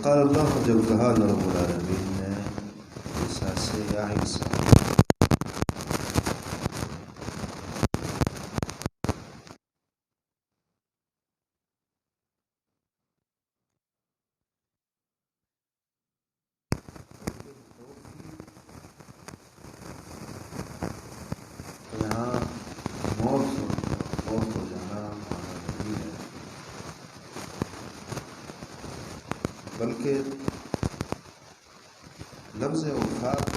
قال اللہ، جب کہا اللہ رب العالمین نے عیسیٰ سے، یا عیسیٰ، یہاں موت فوت ہو جانا معنی نہیں ہے، بلکہ لفظ وفات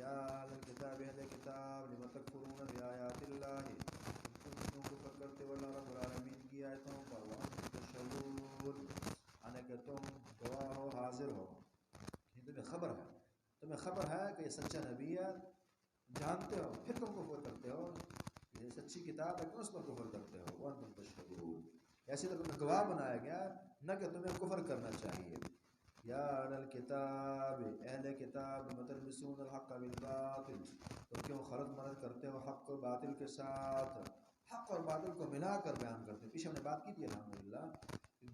یا اہل الکتاب اہل کتاب لم تکفرون بآیات اللہ، تم کیوں کفر کرتے ہو اللہ رب العالمین کی آیتوں پر، وانتم تشہدون، یعنی کہ تم گواہ ہو، حاضر ہو، تمہیں خبر ہے کہ یہ سچا نبی ہے، جانتے ہو، پھر تم کفر کرتے ہو، یہ سچی کتاب ہے، کیوں اس پر کفر کرتے ہو؟ وانتم تشہدون، ایسے تو تمہیں گواہ بنایا گیا نہ کہ تمہیں کفر کرنا چاہیے۔ یا اہل الکتاب اہل کتاب لم تلبسون الحق بالباطل، تو کیوں خلط مرد کرتے ہو حق اور باطل کے ساتھ، حق اور باطل کو ملا کر بیان کرتے ہیں۔ پیچھے ہم نے بات کی تھی الحمدللہ،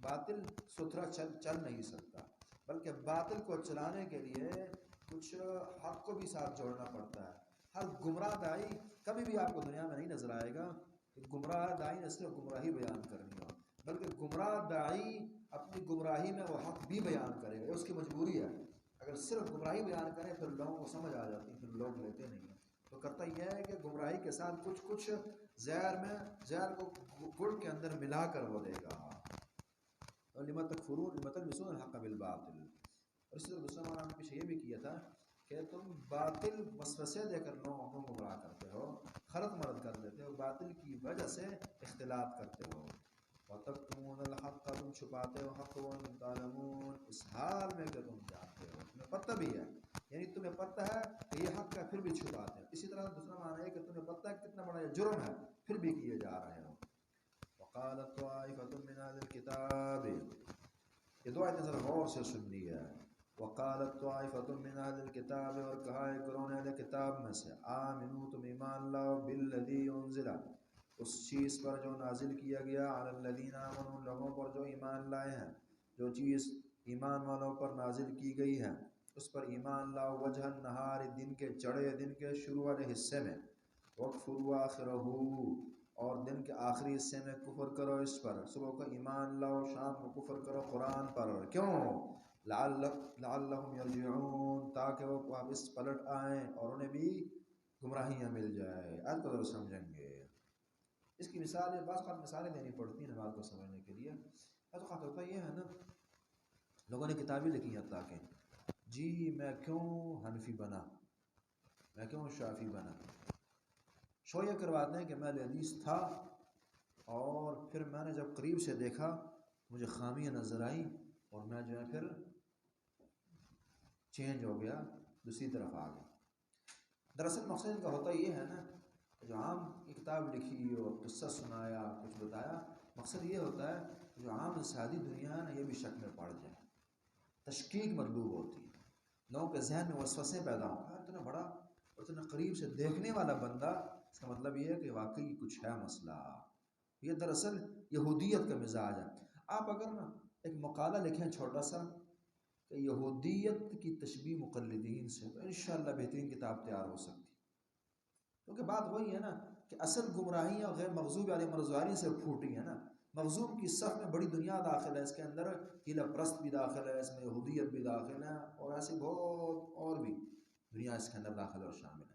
باطل ستھرا چل نہیں سکتا، بلکہ باطل کو چلانے کے لیے کچھ حق کو بھی ساتھ جوڑنا پڑتا ہے۔ ہر گمراہ دائی کبھی بھی آپ کو دنیا میں نہیں نظر آئے گا کہ گمراہ دائی نے صرف گمراہی بیان کرنی ہو، بلکہ گمراہ دائی اپنی گمراہی میں وہ حق بھی بیان کرے گا، یہ اس کی مجبوری ہے۔ اگر صرف گمراہی بیان کرے پھر لوگوں کو سمجھ آ جاتی، پھر لوگ لیتے نہیں ہیں، تو کرتا یہ ہے کہ گمراہی کے ساتھ کچھ زہر کو گڑ کے اندر ملا کر وہ دے گا۔ لم تلبسون الحق بالباطل، اور اس طرح دوسرا معنی ہم نے پیچھے یہ بھی کیا تھا کہ تم باطل وسوسے دے کر لوگوں کو گمراہ کرتے ہو، خلط مرد کر دیتے ہو، باطل کی وجہ سے اختلاط کرتے ہو۔ وَتَكْتُمُونَ الْحَقَّ، تم چھپاتے ہو حق، وَأَنْتُمْ تَعْلَمُونَ، اس حال میں کہ تم جانتے ہو، تمہیں پتہ بھی ہے، یعنی تمہیں پتہ ہے کہ یہ حق ہے پھر بھی چھپاتے ہیں۔ اسی طرح دوسرا معنی ہے کہ تمہیں پتہ ہے کتنا بڑا یہ جرم ہے پھر بھی کیے جا رہے ہو۔ وَقَالَتْ طَائِفَةٌ مِّنْ أَهْلِ الْكِتَابِ، یہ دو آیتیں ذرا غور سے سن لی ہے۔ وَقَالَتْ طَائِفَةٌ مِّنْ أَهْلِ الْكِتَابِ، اور کہا ہے گروہ اہل کتاب میں سے، آمنوا، تم ایمان لاؤ، بِالَّذِي أُنزِلَ، اس چیز پر جو نازل کیا گیا، علی الذین آمنوا، لوگوں پر جو ایمان لائے ہیں، جو چیز ایمان والوں پر نازل کی گئی ہے اس پر ایمان لاؤ، وجہ النہار، دن کے چڑھے دن کے شروع والے حصے میں، وَاکْفُرُوا آخِرَهُ، اور دن کے آخری حصے میں کفر کرو اس پر، صبح کو ایمان لاؤ، شام کو کفر کرو قرآن پر، کیوں؟ لعلہم یرجعون، تاکہ وہ واپس پلٹ آئیں اور انہیں بھی گمراہیاں مل جائے۔ آج کو ذرا سمجھیں گے، اس کی مثال بعض بات مثالیں دینی پڑتی ہیں بات کو سمجھنے کے لیے۔ خط ہوتا یہ ہے نا، لوگوں نے کتابیں لکھی ہیں تاکہ جی میں کیوں حنفی بنا، میں کیوں شافی بنا، شو یہ کرواتے ہیں کہ میں حدیث تھا اور پھر میں نے جب قریب سے دیکھا مجھے خامیاں نظر آئیں اور میں جو ہے پھر چینج ہو گیا، دوسری طرف آ گیا۔ دراصل مقصد ان کا ہوتا یہ ہے نا، جو عام کتاب لکھی اور قصہ سنایا کچھ بتایا، مقصد یہ ہوتا ہے کہ جو عام انسانی دنیا ہے نا یہ بھی شک میں پڑ جائے، تشکیک مطلوب ہوتی ہے، لوگوں کے ذہن میں وسوسے پیدا ہوں، اتنا بڑا اور اتنا قریب سے دیکھنے والا بندہ، اس کا مطلب یہ ہے کہ واقعی کچھ ہے مسئلہ۔ یہ دراصل یہودیت کا مزاج ہے۔ آپ اگر نا ایک مقالہ لکھیں چھوٹا سا کہ یہودیت کی تشبیہ مقلدین سے، تو انشاءاللہ بہترین کتاب تیار ہو سکتی، کیونکہ بات وہی ہے نا کہ اصل گمراہیاں غیر مغضوب علیہم الضالین سے پھوٹی ہیں نا۔ مغضوب کی صف میں بڑی دنیا داخل ہے، اس کے اندر قلعہ پرست بھی داخل ہے، اس میں یہودیت بھی داخل ہے، اور ایسی بہت اور بھی دنیا اس کے اندر داخل اور شامل ہے۔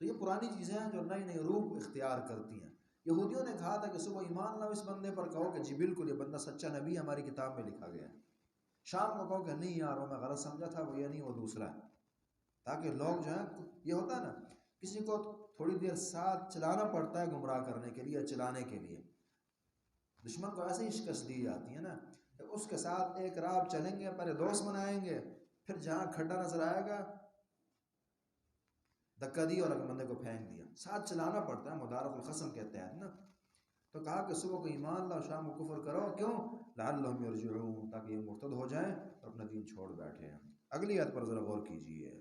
تو یہ پرانی چیزیں ہیں جو نئی نئی روپ اختیار کرتی ہیں۔ یہودیوں نے کہا تھا کہ صبح ایمان لاؤ اس بندے پر، کہو کہ جی بالکل یہ بندہ سچا نبی ہماری کتاب میں لکھا گیا ہے، شام کو کہو کہ نہیں یار وہ میں غلط سمجھا تھا، وہ یہ نہیں وہ دوسرا ہے، تاکہ لوگ جو ہیں، یہ ہوتا ہے نا کسی کو تھوڑی دیر ساتھ چلانا پڑتا ہے گمراہ کرنے کے لیے، چلانے کے لیے، دشمن کو ایسے ہی شکست دی جاتی ہے نا کہ اس کے ساتھ ایک رات چلیں گے، پہلے دوست بنائیں گے، پھر جہاں کھڈا نظر آئے گا دھکا دی اور بندے کو پھینک دیا، ساتھ چلانا پڑتا ہے، مدارت الخصم کے تحت نا۔ تو کہا کہ صبح کو ایمان لاؤ شام کو کفر کرو، کیوں؟ لعلہم یرجعون، تاکہ یہ مرتد ہو جائیں اور اپنا دین چھوڑ بیٹھے ہیں۔ اگلی آیت پر ذرا غور کیجیے،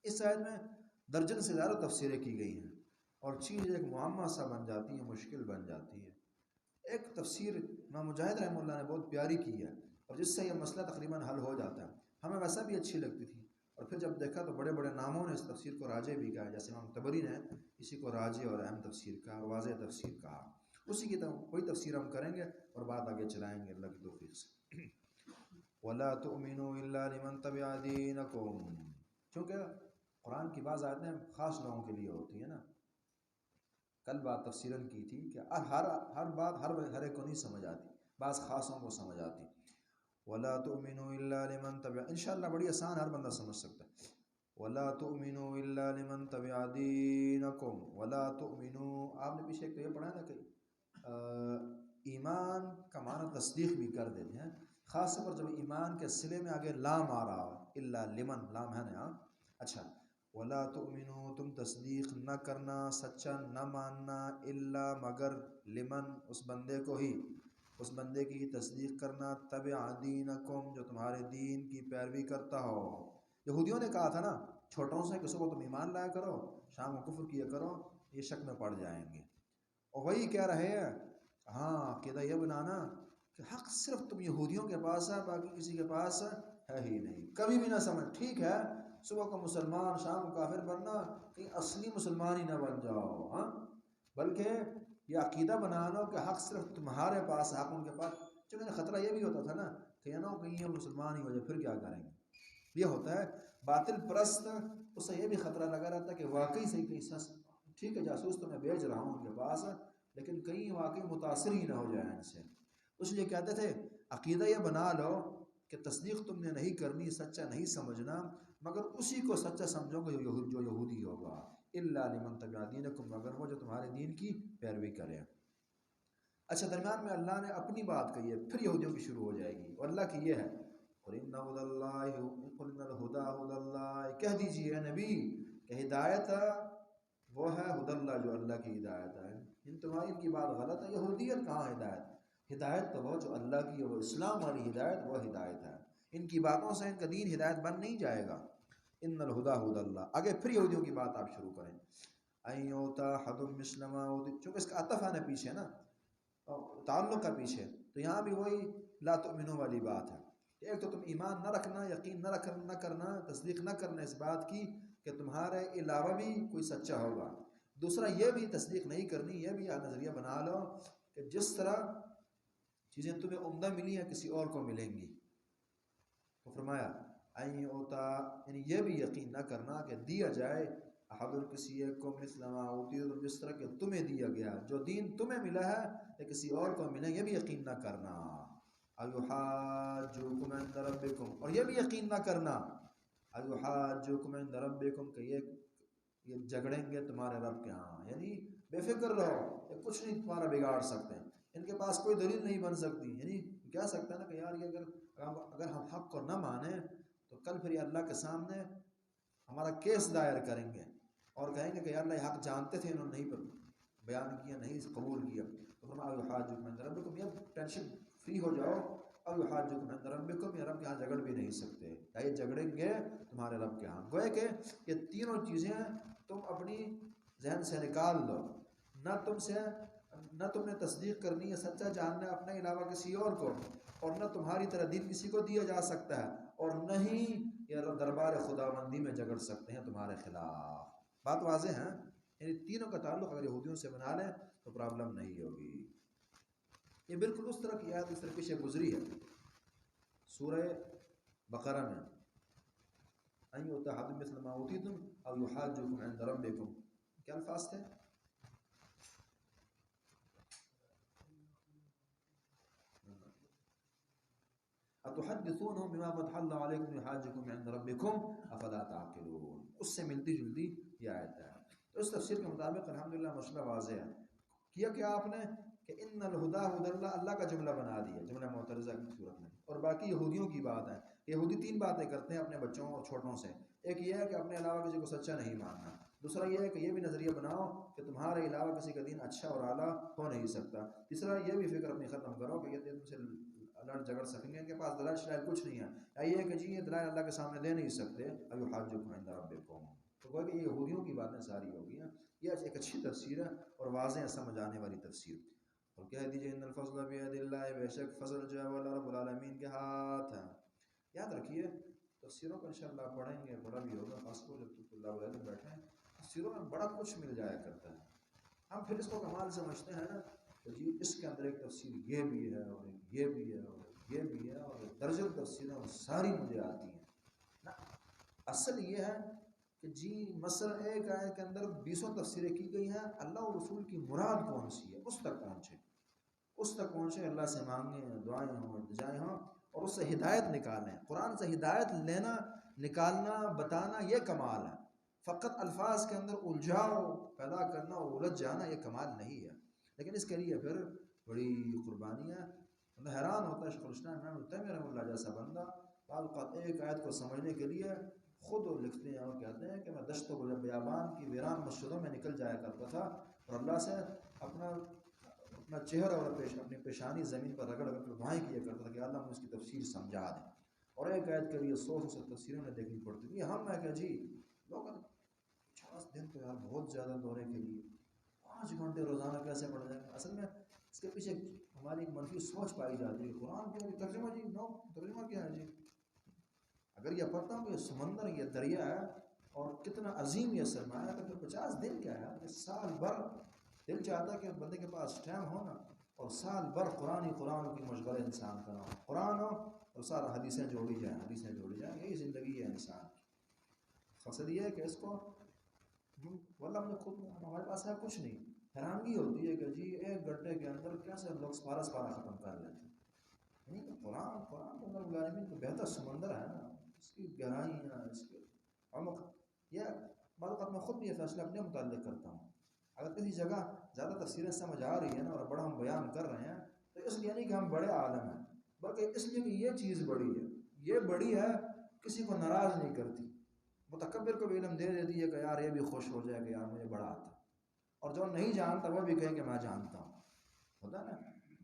اس آیت میں درجن سے زیادہ تفسیریں کی گئی ہیں اور چیز ایک معمہ سا بن جاتی ہے، مشکل بن جاتی ہے۔ ایک تفسیر امام مجاہد رحمہ اللہ نے بہت پیاری کی ہے اور جس سے یہ مسئلہ تقریباً حل ہو جاتا ہے، ہمیں ویسا بھی اچھی لگتی تھی، اور پھر جب دیکھا تو بڑے بڑے ناموں نے اس تفسیر کو راجع بھی کہا، جیسے امام طبری نے اسی کو راجع اور اہم تفسیر کہا اور واضح تفسیر کہا۔ اسی کی کوئی تفسیر ہم کریں گے اور بات آگے چلائیں گے اللہ کی توفیق سے۔ وَلَا تُؤْمِنُوا إِلَّا لِمَنْ تَبِعَ دِينَكُمْ، چونکہ قرآن کی بعض آیتیں خاص لوگوں کے لیے ہوتی ہیں نا، کل بات تفسیراً کی تھی کہ ہر بات ہر ایک کو نہیں سمجھ آتی، بعض خاصوں کو سمجھ آتی۔ وَلَا تُؤْمِنُوا إِلَّا لِمَنْ تَبِعَ، انشاءاللہ بڑی آسان، ہر بندہ سمجھ سکتا ہے۔ وَلَا تُؤْمِنُوا إِلَّا لِمَنْ تَبِعَ دِينَكُمْ وَلَا تُؤْمِنُوا، آپ نے پیچھے ایک تو یہ پڑھا ہے نا کہ ایمان کا معنی تصدیق بھی کر دیتے ہیں، خاص طور پر جب ایمان کے صلے میں آگے لام آ رہا ہو، الا لمن، لام ہے نا. اچھا، ولا تؤمنو، تم تصدیق نہ کرنا، سچا نہ ماننا، الا مگر، لمن، اس بندے کو ہی، اس بندے کی تصدیق کرنا، تبع دینکم، جو تمہارے دین کی پیروی کرتا ہو. یہودیوں نے کہا تھا نا چھوٹوں سے کہ صبح تم ایمان لایا کرو، شام کو کفر کیا کرو، یہ شک میں پڑ جائیں گے. اور وہی کہہ رہے ہیں، ہاں عقیدہ یہ بنانا کہ حق صرف تم یہودیوں کے پاس ہے، باقی کسی کے پاس ہے ہی نہیں. کبھی بھی نہ سمجھ، ٹھیک ہے صبح کو مسلمان شام کو کافر بننا، کہیں اصلی مسلمان ہی نہ بن جاؤ، ہاں، بلکہ یہ عقیدہ بنانا کہ حق صرف تمہارے پاس ہے، حق ان کے پاس. چونکہ خطرہ یہ بھی ہوتا تھا نا کہ نا کہیں یہ مسلمان ہی ہو جائے پھر کیا کریں گے. یہ ہوتا ہے باطل پرست، اسے یہ بھی خطرہ لگا رہتا ہے کہ واقعی صحیح کہیں سس، ٹھیک ہے جاسوس تو میں بھیج رہا ہوں ان کے پاس، لیکن کہیں واقعی متاثر ہی نہ ہو جائے ان سے. اس لیے کہتے تھے عقیدہ یہ بنا لو کہ تصدیق تم نے نہیں کرنی، سچا نہیں سمجھنا، مگر اسی کو سچا سمجھو گے جو یہودی ہوگا، الا لمن تبع دینکم، مگر وہ جو تمہارے دین کی پیروی کرے. اچھا، درمیان میں اللہ نے اپنی بات کہی ہے، پھر یہودیوں کی شروع ہو جائے گی، اور اللہ کی یہ ہے، قُلْ إِنَّ هُدَى اللَّهِ قُلْ إِنَّ الْهُدَى هُدَى اللَّهِ، کہہ دیجئے اے نبی کہ ہدایت وہ ہے ہدى اللہ، جو اللہ کی ہدایت ہے. ان تمہاری ان کی بات غلط ہے، یہودیت کہاں ہدایت؟ ہدایت تو وہ جو اللہ کی، وہ اسلام والی ہدایت، وہ ہدایت ہے. ان کی باتوں سے ان کا دین ہدایت بن نہیں جائے گا. ان الہدى ہدى اللہ. آگے پھر یہودیوں کی بات آپ شروع کریں، أَن يُؤْتَىٰ أَحَدٌ مِّثْلَ مَا أُوتِيَ، چونکہ اس کا عطف ہے نا پیچھے نا، تعلق کا پیچھے، تو یہاں بھی وہی لا تؤمنو والی بات ہے. ایک تو تم ایمان نہ رکھنا، یقین نہ کرنا، تصدیق نہ کرنا اس بات کی کہ تمہارے علاوہ بھی کوئی سچا ہوگا. دوسرا یہ بھی تصدیق نہیں کرنی، یہ بھی نظریہ بنا لو کہ جس طرح چیزیں تمہیں عمدہ ملی ہیں کسی اور کو ملیں گی. تو فرمایا این اوتا، یعنی یہ بھی یقین نہ کرنا کہ دیا جائے احد کسی ایک کو مثل ما اوتی، جس طرح کہ تمہیں دیا گیا، جو دین تمہیں ملا ہے یا کسی اور کو ملے، یہ بھی یقین نہ کرنا. ایحاجوکم عند ربکم، اور یہ بھی یقین نہ کرنا، ایحاجوکم عند ربکم، کہ یہ جھگڑیں گے تمہارے رب کے ہاں. یعنی بے فکر رہو، یہ کچھ نہیں تمہارا بگاڑ سکتے ہیں، ان کے پاس کوئی دلیل نہیں بن سکتی. یعنی کہہ سکتا ہے نا کہ یار یہ اگر ہم حق کو نہ مانیں تو کل پھر یہ اللہ کے سامنے ہمارا کیس دائر کریں گے اور کہیں گے کہ یا اللہ یہ حق جانتے تھے، انہوں نے نہیں بیان کیا، نہیں قبول کیا. تو فرمایا یحاجوکم عند ربکم، یہ ٹینشن فری ہو جاؤ، او یحاجوکم عند ربکم، یہ رب کے ہاں جھگڑ بھی نہیں سکتے، یا یہ جھگڑیں گے تمہارے رب کے ہاں. گویا کہ یہ تینوں چیزیں تم اپنی ذہن سے نکال لو، نہ تم نے تصدیق کرنی ہے، سچا جاننا ہے اپنے علاوہ کسی اور کو، اور نہ تمہاری طرح دین کسی کو دیا جا سکتا ہے، اور نہ ہی یہ دربار خداوندی میں جھگڑ سکتے ہیں تمہارے خلاف. بات واضح ہے. یعنی تینوں کا تعلق اگر یہودیوں سے بنا لیں تو پرابلم نہیں ہوگی. یہ بالکل اس طرح کی آیت اس طرح پیچھے گزری ہے سورہ بقرہ میں، ان یؤتی احد مثل ما اوتیتم او یحاجوکم عند ربکم. کیا الفاظ تھے؟ اتحدثونهم بما فتح الله عليكم يحاجكم عند ربكم افلا تعقلون. اس سے ملتی جلتی یہ آیت ہے. تو اس تفسیر کے مطابق الحمدللہ مسئلہ واضح ہے. کیا کہ آپ نے کہ ان الہدى ہدى اللہ، اللہ کا جملہ بنا دیا، جملہ معترضہ کی صورت میں، اور باقی یہودیوں کی بات ہے. یہودی تین باتیں کرتے ہیں اپنے بچوں اور چھوٹوں سے. ایک یہ ہے کہ اپنے علاوہ کسی کو سچا نہیں ماننا. دوسرا یہ ہے کہ یہ بھی نظریہ بناؤ کہ تمہارے علاوہ کسی کا دین اچھا اور اعلیٰ ہو نہیں سکتا. تیسرا یہ بھی فکر اپنی ختم کرو کہ یہ تم سے لڑ جھگڑ سکیں گے، ان کے پاس دلائل شلائل کچھ نہیں ہے. یا یہ کہ جی یہ دلائل اللہ کے سامنے دے نہیں سکتے، ایحاجوکم عند ربکم. تو گویا کہ یہ یہودیوں کی باتیں ساری ہو گئی ہیں. یہ ایک اچھی تفسیر ہے اور واضح سمجھ آنے والی تفسیر. اور کہہ دیجئے ان الفضل بید اللہ، بے شک فضل جو ہے وہ اللہ رب العالمین کے ہاتھ ہے. یاد رکھیے تفسیروں کو انشاءاللہ پڑھیں گے، بڑا بھی ہوگا، خاص طور جب طلاب العلم بیٹھیں، تفسیروں میں بڑا کچھ مل جایا کرتا ہے. ہم پھر اس کو کمال سمجھتے ہیں نا کہ جی اس کے اندر ایک تفسیر یہ بھی ہے اور یہ بھی ہے اور یہ بھی ہے اور درجن تفسیریں اور ساری مجھے آتی ہیں. نا، اصل یہ ہے کہ جی مثلا ایک آیت کے اندر 20 تفسیریں کی گئی ہیں، اللہ اور رسول کی مراد کون سی ہے اس تک پہنچے، اللہ سے مانگیں، دعائیں ہوں، التجائیں ہوں، اور اس سے ہدایت نکالیں. قرآن سے ہدایت لینا نکالنا بتانا یہ کمال ہے، فقط الفاظ کے اندر الجھاؤ پیدا کرنا اور الجھ جانا یہ کمال نہیں ہے۔ لیکن اس کے لیے پھر بڑی قربانی ہے۔ مطلب حیران ہوتا ہے شیخ الاسلام ابن تیمیہ رحمہ اللہ جیسا بندہ بعض اوقات ایک آیت کو سمجھنے کے لیے خود لکھتے ہیں اور کہتے ہیں کہ میں دشت و بیابان کی ویران مسجدوں میں نکل جایا کرتا تھا اور اللہ سے اپنا چہرہ اور اپنی پیشانی زمین پر رگڑ کر دعائیں کیا کرتا تھا کہ اللہ مجھے اس کی تفسیر سمجھا دیں، اور ایک آیت کے لیے 100 تفسیریں انہیں دیکھنی پڑتی تھی۔ ہم ہے کہ جی لوگ 50 دن تو یار بہت زیادہ دورے کے لیے 5 گھنٹے روزانہ کیسے پڑھ جائیں گے؟ اصل میں اس کے پیچھے ہماری ایک منفی سوچ پائی جاتی ہے۔ قرآن کیا ترجمہ جی نو ترجمہ کیا ہے جی؟ اگر یہ پڑھتا ہوں کہ یہ سمندر یہ دریا ہے اور کتنا عظیم یہ سرمایہ ہے تو پھر 50 دن کیا ہے؟ یہ سال بھر دل چاہتا ہے کہ بندے کے پاس ٹائم ہو نا اور سال بھر قرآن کی مشغلہ انسان کا نام قرآن ہو اور سارا حدیثیں جوڑی جائیں یہی زندگی ہے انسان کی۔ مقصد یہ ہے کہ اس کو واللہ ہم نے خود ہمارے پاس ہے کچھ نہیں، حیرانگی ہوتی ہے کہ جی 1 گھنٹے کے اندر کیسے لوگ سپارہ ختم کر لیتے ہیں۔ یعنی کہ قرآن کے اندر العالمین کو بہتر سمندر ہے نا، اس کی گہرائیاں، اس کے عمق۔ یہ بعض اوقات میں خود بھی یہ فیصلہ اپنے متعلق کرتا ہوں، اگر کسی جگہ زیادہ تفسیریں سمجھ آ رہی ہیں نا اور بڑا ہم بیان کر رہے ہیں تو اس لیے نہیں کہ ہم بڑے عالم ہیں، بلکہ اس لیے کہ یہ چیز بڑی ہے، یہ بڑی ہے، کسی کو ناراض نہیں کرتی۔ متکبر کو بھی علم دے دیتی ہے کہ یار یہ بھی خوش ہو جائے کہ یار مجھے بڑا آتا، اور جو نہیں جانتا وہ بھی کہے کہ میں جانتا ہوں۔ ہوتا ہے نا،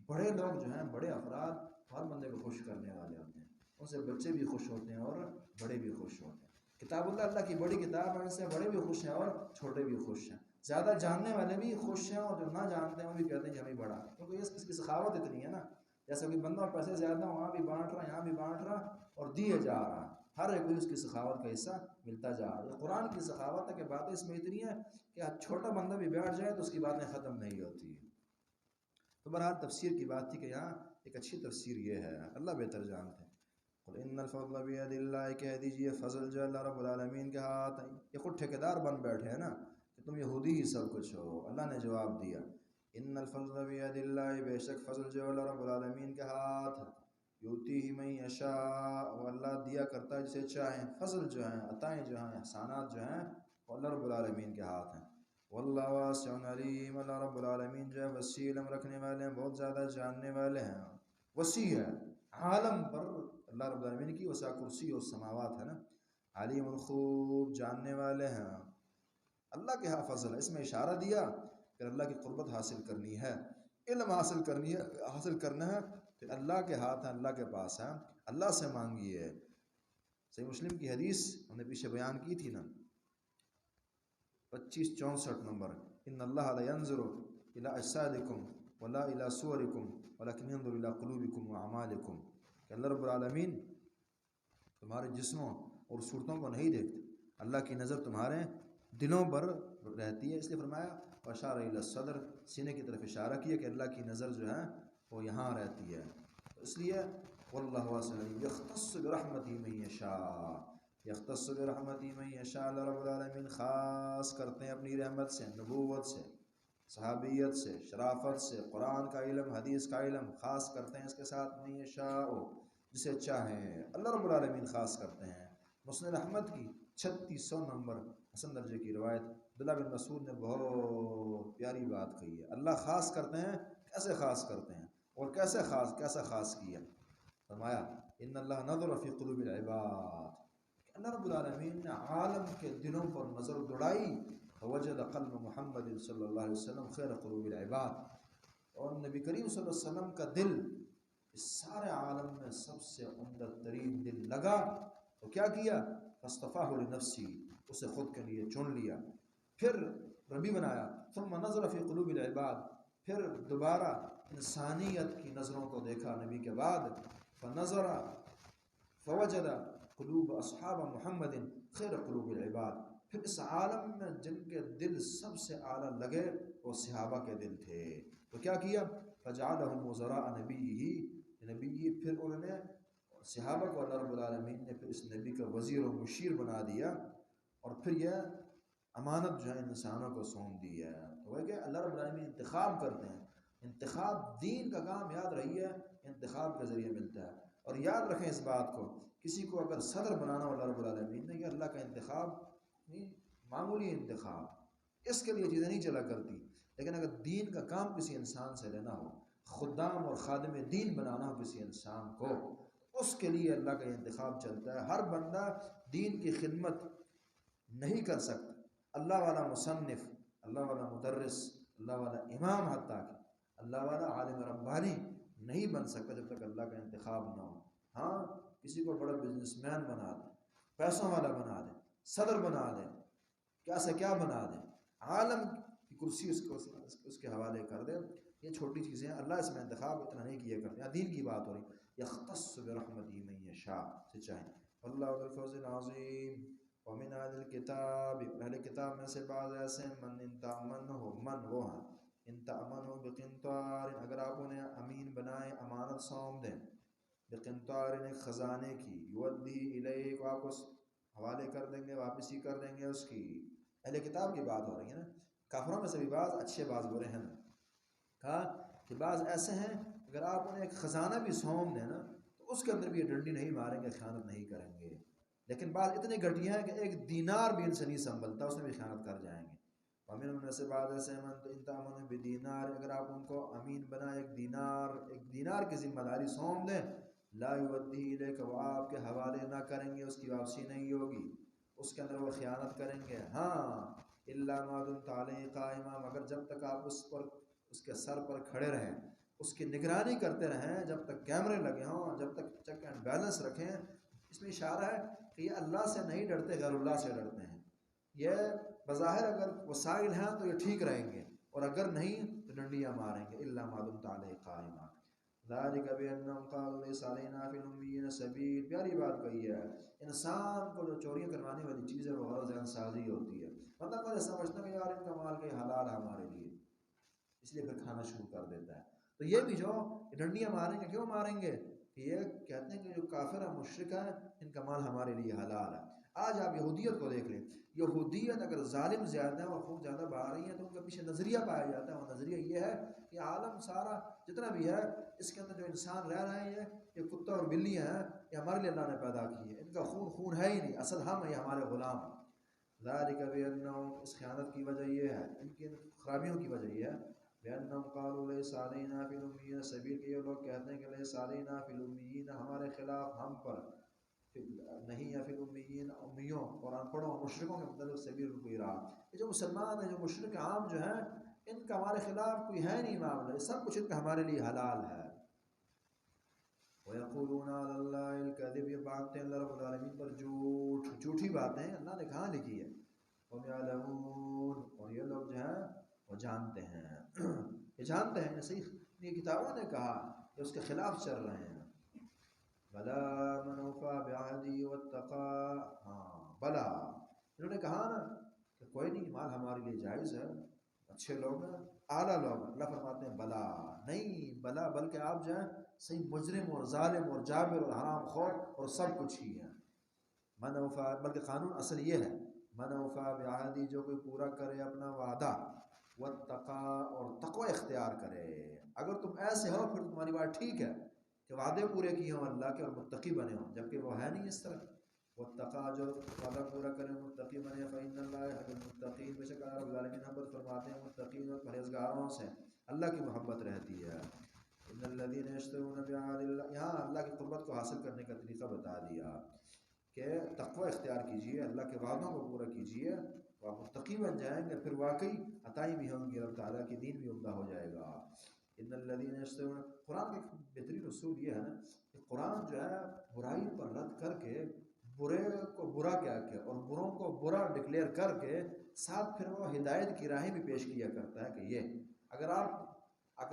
بڑے لوگ جو ہیں، بڑے افراد ہر بندے کو خوش کرنے والے ہوتے ہیں، ان سے بچے بھی خوش ہوتے ہیں اور بڑے بھی خوش ہوتے ہیں۔ کتاب اللہ کی بڑی کتاب ہے، ان سے بڑے بھی خوش ہیں اور چھوٹے بھی خوش ہیں، زیادہ جاننے والے بھی خوش ہیں اور جو نہ جانتے ہیں وہ بھی کہتے ہیں کہ ہمیں بڑا، کیونکہ اس کی سخاوت اتنی ہے نا، جیسا کہ بندہ پیسے زیادہ وہاں بھی بانٹ رہا، یہاں بھی بانٹ رہا اور دیے جا رہا، ہر ایک کو اس کی سخاوت کا حصہ ملتا جا رہا ہے۔ قرآن کی سخاوت ہے کہ باتیں اس میں اتنی ہیں کہ چھوٹا بندہ بھی بیٹھ جائے تو اس کی باتیں ختم نہیں ہوتی۔ تو بہرحال تفسیر کی بات تھی کہ یہاں ایک اچھی تفسیر یہ ہے، اللہ بہتر جانتے ہیں۔ قل ان الفضل بید اللہ، کہہ دیجئے فضل جو اللہ رب العالمین کے ہاتھ ہے۔ یہ خود ٹھیکیدار بن بیٹھے ہیں نا کہ تم یہودی ہی سب کچھ ہو۔ اللہ نے جواب دیا ان الفضل بید اللہ، بے شک فضل جو اللہ رب العالمین کے ہاتھ ہے، یؤتیہ من یشاء، وہ اللہ دیا کرتا ہے جسے چاہیں۔ فضل جو ہیں، عطائیں جو ہیں، احسانات جو ہیں، وہ اللہ رب العالمین کے ہاتھ ہیں۔ واللہ واسع علیم، اللہ رب العالمین جو ہے وسیع علم رکھنے والے ہیں، بہت زیادہ جاننے والے ہیں، وسیع ہے عالم پر۔ اللہ رب العالمین کی وسع کرسی و السماوات ہے نا، علیم الخوب جاننے والے ہیں۔ اللہ کے ہاں فضل ہے، اس میں اشارہ دیا کہ اللہ کی قربت حاصل کرنی ہے، علم حاصل کرنا ہے تو اللہ کے ہاتھ ہیں، اللہ کے پاس ہے، اللہ سے مانگیے۔ صحیح مسلم کی حدیث ہم نے پیچھے بیان کی تھی نا، 2564 نمبر، ان اللہ لا ينظر الى اجسادکم ولا الى صورکم ولکن ينظر الى قلوبکم واعمالکم، کہ اللہ رب العالمین تمہارے جسموں اور صورتوں کو نہیں دیکھتے، اللہ کی نظر تمہارے دلوں پر رہتی ہے۔ اس لیے فرمایا واشار الی الصدر، سینے کی طرف اشارہ کیا کہ اللہ کی نظر جو ہے وہ یہاں رہتی ہے۔ اس لیے واللہ واسع علیم، یختص برحمتہ من یشاء، یختص برحمتہ من یشاء، اللہ رب العالمین خاص کرتے ہیں اپنی رحمت سے، نبوت سے، صحابیت سے، شرافت سے، قرآن کا علم، حدیث کا علم خاص کرتے ہیں اس کے ساتھ، من یشاء، جسے چاہیں اللہ رب العالمین خاص کرتے ہیں۔ مسند احمد کی 3600 نمبر حسن درجے کی روایت، عبداللہ بن مسعود نے بہت پیاری بات کہی ہے، اللہ خاص کرتے ہیں، کیسے خاص کرتے ہیں اور کیسا خاص کیا؟ فرمایا ان اللہ نظر فی قلوب العباد، اللہ رب العالمین نے عالم کے دلوں پر نظر دوڑائی، فوجد قلب محمد صلی اللہ علیہ وسلم خیر قلوب العباد، اور نبی کریم صلی اللہ علیہ وسلم کا دل اس سارے عالم میں سب سے عمدہ ترین دل لگا، تو کیا کیا؟ فاصطفاہ لنفسی، اسے خود کے لیے چن لیا، پھر ربی بنایا، ثم نظر فی قلوب العباد، پھر دوبارہ انسانیت کی نظروں کو دیکھا نبی کے بعد، فنظر فوجد قلوب اصحاب محمد خیر قلوب العباد، پھر اس عالم میں جن کے دل سب سے اعلیٰ لگے وہ صحابہ کے دل تھے، تو کیا کیا؟ فجعلهم وزراء نبی، پھر انہوں نے صحابہ کو اللہ رب العالمین نے پھر اس نبی کا وزیر و مشیر بنا دیا، اور پھر یہ امانت جو ہے انسانوں کو سونپ دی ہے۔ تو وہ کہ اللہ رب العالمین انتخاب کرتے ہیں، انتخاب دین کا کام یاد رہی ہے انتخاب کے ذریعے ملتا ہے۔ اور یاد رکھیں اس بات کو، کسی کو اگر صدر بنانا ہو اللہ رب العالمین نے، یہ اللہ کا انتخاب نہیں، معمولی انتخاب، اس کے لیے چیزیں نہیں چلا کرتی، لیکن اگر دین کا کام کسی انسان سے لینا ہو، خدام اور خادم دین بنانا ہو کسی انسان کو، اس کے لیے اللہ کا یہ انتخاب چلتا ہے۔ ہر بندہ دین کی خدمت نہیں کر سکتا، اللہ والا مصنف، اللہ والا مدرس، اللہ والا امام، حتیٰ کہ اللہ والا عالم ربانی نہیں بن سکتا جب تک اللہ کا انتخاب نہ ہو۔ ہاں، کسی کو بڑا بزنس مین بنا دیں، پیسوں والا بنا دیں، صدر بنا دیں، کیا سے کیا بنا دیں، عالم کی کرسی اس کے حوالے کر دیں، یہ چھوٹی چیزیں ہیں، اللہ اس میں انتخاب اتنا نہیں کیا کرتے۔ یہاں دین کی بات ہو رہی، یختص برحمتہ من یشاء سے چاہیں، اللہ ذو الفضل العظیم۔ ومن اہل الکتاب، اہل کتاب میں سے بعض ایسے ہیں، من ان تأمنہ، من وہ ہیں، ان تأمنہ بقنطار، اگر آپ انہیں امین بنائیں، امانت سونپ دیں، بقنطار ایک خزانے کی، یودی الیک، آپ کو حوالے کر دیں گے، واپسی کر دیں گے اس کی۔ اہل کتاب کی بات ہو رہی ہے نا، کافروں میں سے بھی بعض اچھے بعض برے ہیں نا، کہا کہ بعض ایسے ہیں اگر آپ انہیں ایک خزانہ بھی سونپ دیں نا تو اس کے اندر بھی یہ ڈنڈی نہیں ماریں گے، خیانت نہیں کریں گے، لیکن بعض اتنے گھٹیا ہیں کہ ایک دینار بھی ان سے نہیں سنبھلتا، اس میں بھی خیانت کر جائیں گے۔ ومن ان میں سے بعض ایسے من تو ان تأمنوا بدینار، اگر آپ ان کو امین بنائیں، ایک دینار کی ذمہ داری سونپ دیں، لا یودی الیک، وہ آپ کے حوالے نہ کریں گے، اس کی واپسی نہیں ہوگی، اس کے اندر وہ خیانت کریں گے۔ ہاں، الا ما دمت علیہ قائما، مگر جب تک آپ اس کے سر پر کھڑے رہیں، اس کی نگرانی کرتے رہیں، جب تک کیمرے لگے ہوں، جب تک چیک اینڈ بیلنس رکھیں۔ اس میں اشارہ ہے کہ یہ اللہ سے نہیں ڈرتے، غیر اللہ سے ڈرتے ہیں۔ یہ بظاہر اگر وسائل ہیں تو یہ ٹھیک رہیں گے، اور اگر نہیں تو ڈنڈیاں ماریں گے۔ الا ما دمت علیہ قائما ذلک بانہم قالوا لیس علینا فی الامیین سبیل، پیاری بات کہی ہے۔ انسان کو جو چوریاں کروانے والی چیز ہے وہ غرض ذہن سازی ہوتی ہے، مطلب میں سمجھتا ہوں کہ یار ان کا مال کے حلال ہے ہمارے لیے، اس لیے پھر کھانا شروع کر دیتا ہے۔ تو یہ بھی جو ڈنڈیاں ماریں گے، کیوں ماریں گے؟ کہ یہ کہتے ہیں کہ جو کافر ہے، مشرک ہے، ان کا مال ہمارے لیے حلال ہے۔ آج آپ یہودیت کو دیکھ لیں، یہودیت اگر ظالم زیادہ ہے اور خوب زیادہ بڑھا رہی ہے تو ان کے پیچھے نظریہ پایا جاتا ہے، وہ نظریہ یہ ہے کہ عالم سارا جتنا بھی ہے، اس کے اندر جو انسان رہ رہے ہیں، یہ کتا اور بلی ہیں، یہ ہمارے لیے اللہ نے پیدا کی ہے، ان کا خون ہے ہی نہیں، اصل ہم ہیں، یہ ہمارے غلام ہیں۔ ذالک بانہم، اس خیانت کی وجہ یہ ہے، ان کی خرابیوں کی وجہ یہ ہے، بانہم قالوا لیس علینا فی الامیین سبیل، کہ یہ لوگ کہتے ہیں کہ لیس علینا فی الامیین، ہمارے خلاف، ہم پر نہیں ہے، فی الامیین، امیوں اور ان پڑھوں مشرکوں کے متعلق سبیل، کوئی راہ۔ یہ جو مسلمان ہیں، جو مشرک عام جو ہیں، ان کا ہمارے خلاف کوئی ہے نہیں معاملہ، سب کچھ ان کا ہمارے لیے حلال ہے۔ وَيَقُولُونَ عَلَى اللَّهِ الْكَذِبَ، یہ باندھتے ہیں اللہ رب العالمین پر جھوٹ، جھوٹی باتیں اللہ نے کہاں لکھی ہے۔ وَهُمْ يَعْلَمُونَ، اور یہ لوگ جو ہیں وہ جانتے ہیں، یہ جانتے ہیں، صحیح کتابوں نے کہا کہ اس کے خلاف چل رہے ہیں۔ بلا من اوفى بعهده واتقى، ہاں بلا، انہوں نے کہا نا کہ کوئی نہیں، مال ہمارے لیے جائز ہے، اچھے لوگ ہیں، اعلیٰ لوگ ہیں، اللہ فرماتے ہیں بلا نہیں، بلا بلکہ آپ جو ہیں صحیح مجرم اور ظالم اور جابر اور حرام خور اور سب کچھ ہی ہیں۔ من اوفى، بلکہ قانون اصل یہ ہے، من اوفى بعهده، جو کوئی پورا کرے اپنا وعدہ، واتقى، اور تقوی اختیار کرے۔ اگر تم ایسے ہو پھر تمہاری بات ٹھیک ہے کہ وعدے پورے کیے ہوں اللہ کے اور متقی بنے ہوں، جبکہ وہ ہے نہیں اس طرح۔ واتقى، جو وعدہ پورا کرے متقی بنے، فإن اللہ يحب المتقین، بے شک اللہ رب العالمین محبت فرماتے ہیں متقین اور پرہیزگاروں سے، اللہ کی محبت رہتی ہے۔ ان الذين يشترون بعهد اللہ، یہاں اللہ کی قربت کو حاصل کرنے کا طریقہ بتا دیا کہ تقوی اختیار کیجئے، اللہ کے وعدوں کو پورا کیجئے، آپ متقی بن جائیں گے، پھر واقعی عطائی بھی ہوں گی، اللہ تعالیٰ کی دین بھی عمدہ ہو جائے گا۔ ان الذين يشترون، قرآن کا ایک بہترین اصول یہ ہے نا کہ قرآن جو ہے برائی پر رد کر کے برے کو برا کیا کیا اور بروں کو برا ڈکلیئر کر کے ساتھ پھر وہ ہدایت کی راہیں بھی پیش کیا کرتا ہے کہ یہ اگر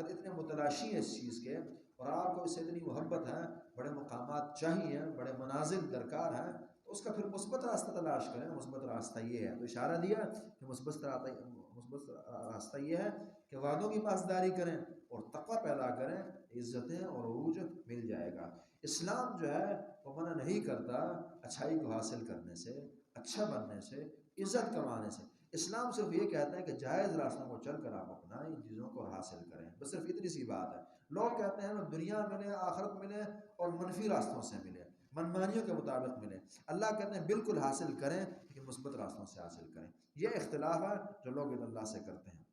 اتنے متلاشی ہیں اس چیز کے اور آپ کو اس سے اتنی محبت ہے، بڑے مقامات چاہیے، بڑے منازل درکار ہیں، تو اس کا پھر مثبت راستہ تلاش کریں۔ مثبت راستہ یہ ہے، تو اشارہ دیا کہ مثبت راستہ یہ ہے کہ وعدوں کی پاسداری کریں اور تقوی پیدا کریں، عزتیں اور عروج مل جائے گا۔ اسلام جو ہے وہ منع نہیں کرتا اچھائی کو حاصل کرنے سے، اچھا بننے سے، عزت کمانے سے۔ اسلام صرف یہ کہتا ہے کہ جائز راستوں کو چل کر آپ اپنا ان چیزوں کو حاصل کریں، بس صرف اتنی سی بات ہے۔ لوگ کہتے ہیں دنیا ملے، آخرت ملے اور منفی راستوں سے ملے، منمانیوں کے مطابق ملے۔ اللہ کہتے ہیں بالکل حاصل کریں لیکن مثبت راستوں سے حاصل کریں۔ یہ اختلاف ہے جو لوگ اللہ سے کرتے ہیں۔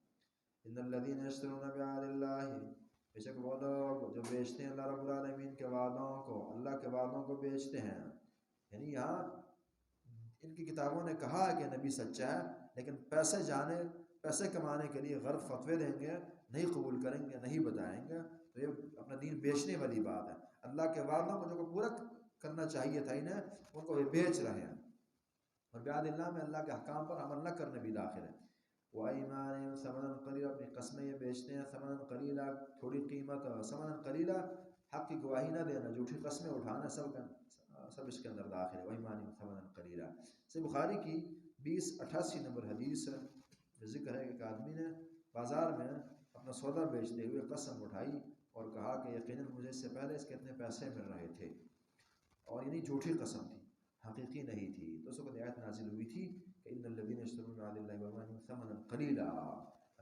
ان الذین یشترون بعہد اللہ، بے شک وہ لوگ جو بیچتے ہیں اللہ رب العالمین کے وعدوں کو، اللہ کے وعدوں کو بیچتے ہیں، یعنی یہاں ان کی کتابوں نے کہا ہے کہ نبی سچا ہے، لیکن پیسے کمانے کے لیے غلط فتوے دیں گے، نہیں قبول کریں گے، نہیں بتائیں گے، تو یہ اپنا دین بیچنے والی بات ہے۔ اللہ کے وعدوں کو جو پورا کرنا چاہیے تھا انہیں، ان کو یہ بیچ رہے ہیں، اور بعہد اللہ میں اللہ کے احکام پر عمل نہ کرنے بھی داخل ہے۔ وَأَيْمَانِهِمْ ثَمَنًا قَلِيلًا، اپنی قسمیں یہ بیچتے ہیں ثمنًا قلیلا، تھوڑی قیمت، ثمنًا قلیلا، حق کی گواہی نہ دینا، جھوٹی قسمیں اٹھانا، سب اس کے اندر داخل ہے۔ وَأَيْمَانِهِمْ ثَمَنًا قَلِيلًا، سے بخاری کی 2088 نمبر حدیث میں ذکر ہے کہ ایک آدمی نے بازار میں اپنا سودا بیچتے ہوئے قسم اٹھائی اور کہا کہ یقیناً مجھے اس سے پہلے اس کے اتنے پیسے مل رہے تھے، اور یعنی جھوٹی قسم تھی، حقیقی نہیں تھی۔ تو اس وقت آیت نازل ہوئی تھی کہ ان الذین یشترون بعہد اللہ وایمانہم ثمنا قلیلا،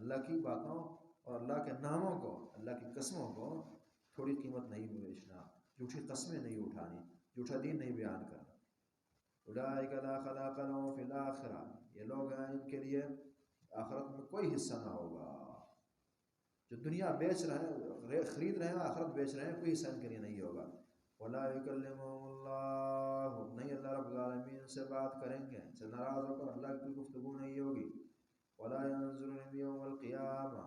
اللہ کی باتوں اور اللہ کے ناموں کو، اللہ کی قسموں کو تھوڑی قیمت نہیں بیچنا، جھوٹی قسمیں نہیں اٹھانی، جھوٹا دین نہیں بیان کرنا۔ اولئک لا خلاق لهم فی الآخرہ، یہ لوگ ہیں ان کے لیے آخرت میں کوئی حصہ نہ ہوگا۔ جو دنیا بیچ رہے ہیں، خرید رہے ہیں، آخرت بیچ رہے ہیں، کوئی حصہ ان کے لیے نہیں ہوگا۔ وَلَا يُكَلِّمُهُمُ اللَّهُ، نہیں اللہ رب العالمین ان سے بات کریں گے، ان سے ناراض ہو کر اللہ کی گفتگو نہیں ہوگی۔ وَلَا يَنظُرُ إِلَيْهِمْ يَوْمَ الْقِيَامَةِ،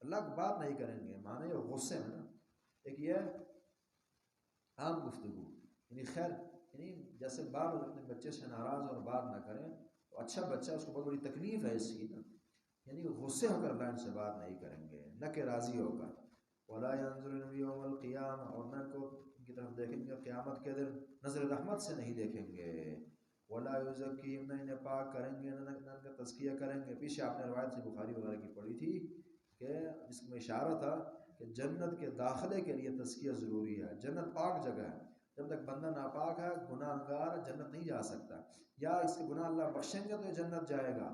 اللہ کی بات نہیں کریں گے، معنی یہ غصے میں نا، ایک یہ عام گفتگو، یعنی خیر، یعنی جیسے باپ اپنے بچے سے ناراض اور بات نہ کریں تو اچھا بچہ، اس کو بہت بڑی تکلیف ہے اس کی نا، یعنی غصے ہو کر اللہ ان سے بات نہیں کریں گے، نہ کہ راضی ہو کر۔ وَلَا يَنظُرُ إِلَيْهِمْ يَوْمَ الْقِيَامَةِ، اور نہ کو ان کی طرف دیکھیں گے قیامت کے دن نظر رحمت سے نہیں دیکھیں گے۔ وَلَا يُزَكِّيهِمْ، نہ انہیں پاک کریں گے، نہ ان کا تزکیہ کریں گے۔ پیچھے آپ نے روایت سے بخاری وغیرہ کی پڑھی تھی کہ جس میں اشارہ تھا کہ جنت کے داخلے کے لیے تزکیہ ضروری ہے، جنت پاک جگہ ہے، جب تک بندہ ناپاک ہے، گناہ گار، جنت نہیں جا سکتا، یا اس کے گناہ اللہ بخشیں گے تو یہ جنت جائے گا،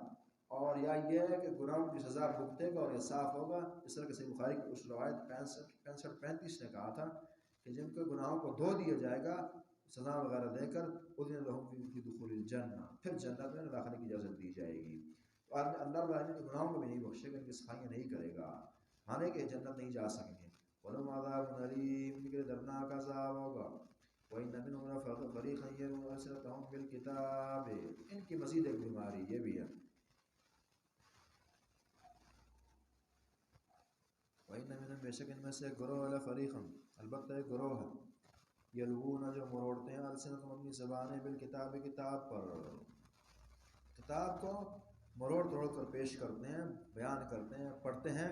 اور یا یہ ہے کہ گناہوں کی سزا بھگتے گا اور یہ صاف ہوگا۔ اس طرح کے صحیح بخاری کی اس روایت 65-35 نے کہا تھا کہ جن کے گناہوں کو دھو دیا جائے گا سزا وغیرہ دے کر، اذن لهم فی دخول الجنہ، پھر جنت میں داخلے کی اجازت دی جائے گی۔ تو اللہ رب العالمین کے گناہوں کو بھی نہیں بخشے گا، ان کی صفائیاں نہیں کرے گا، مانے کہ جنت نہیں جا سکیں گے۔ وَلَهُمْ عَذَابٌ أَلِيمٌ، ان کے لیے دردناک عذاب ہوگا۔ وَإِنَّ مِنْهُمْ لَفَرِيقًا يَلْوُونَ أَلْسِنَتَهُم بِالْكِتَابِ، ان کی مزید ایک بیماری یہ بھی ہے۔ وَإِنَّ مِنْهُمْ، بے شک ان میں سے گروہ لَفَرِيقًا، البتہ ایک گروہ ہے، یلوون جو مروڑتے ہیں، السنتهم اپنی زبانیں، بالکتاب کتاب پر، کتاب کو مروڑ توڑ کر پیش کرتے ہیں، بیان کرتے ہیں، پڑھتے ہیں،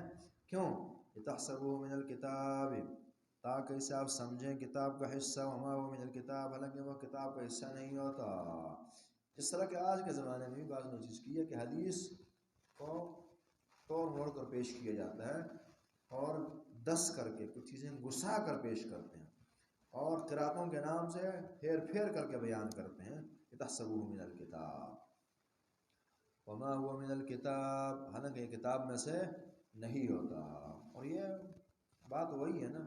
کیوں؟ لِتَحْسَبُوهُ مِنَ الْكِتَابِ، تاکہ اسے آپ سمجھیں کتاب کا حصہ، وما هو من الکتاب، حالانکہ وہ کتاب کا حصہ نہیں ہوتا۔ جس طرح کہ آج کے زمانے میں بھی بعض نے چیز کی ہے کہ حدیث کو توڑ موڑ کر پیش کیا جاتا ہے، اور دس کر کے کچھ چیزیں گھسا کر پیش کرتے ہیں، اور قراتوں کے نام سے پھیر پھیر کر کے بیان کرتے ہیں۔ لِتَحْسَبُوهُ مِنَ الْكِتَابِ وَمَا هُوَ مِنَ الْكِتَابِ، حالانکہ یہ کتاب میں سے نہیں ہوتا۔ اور یہ بات وہی ہے نا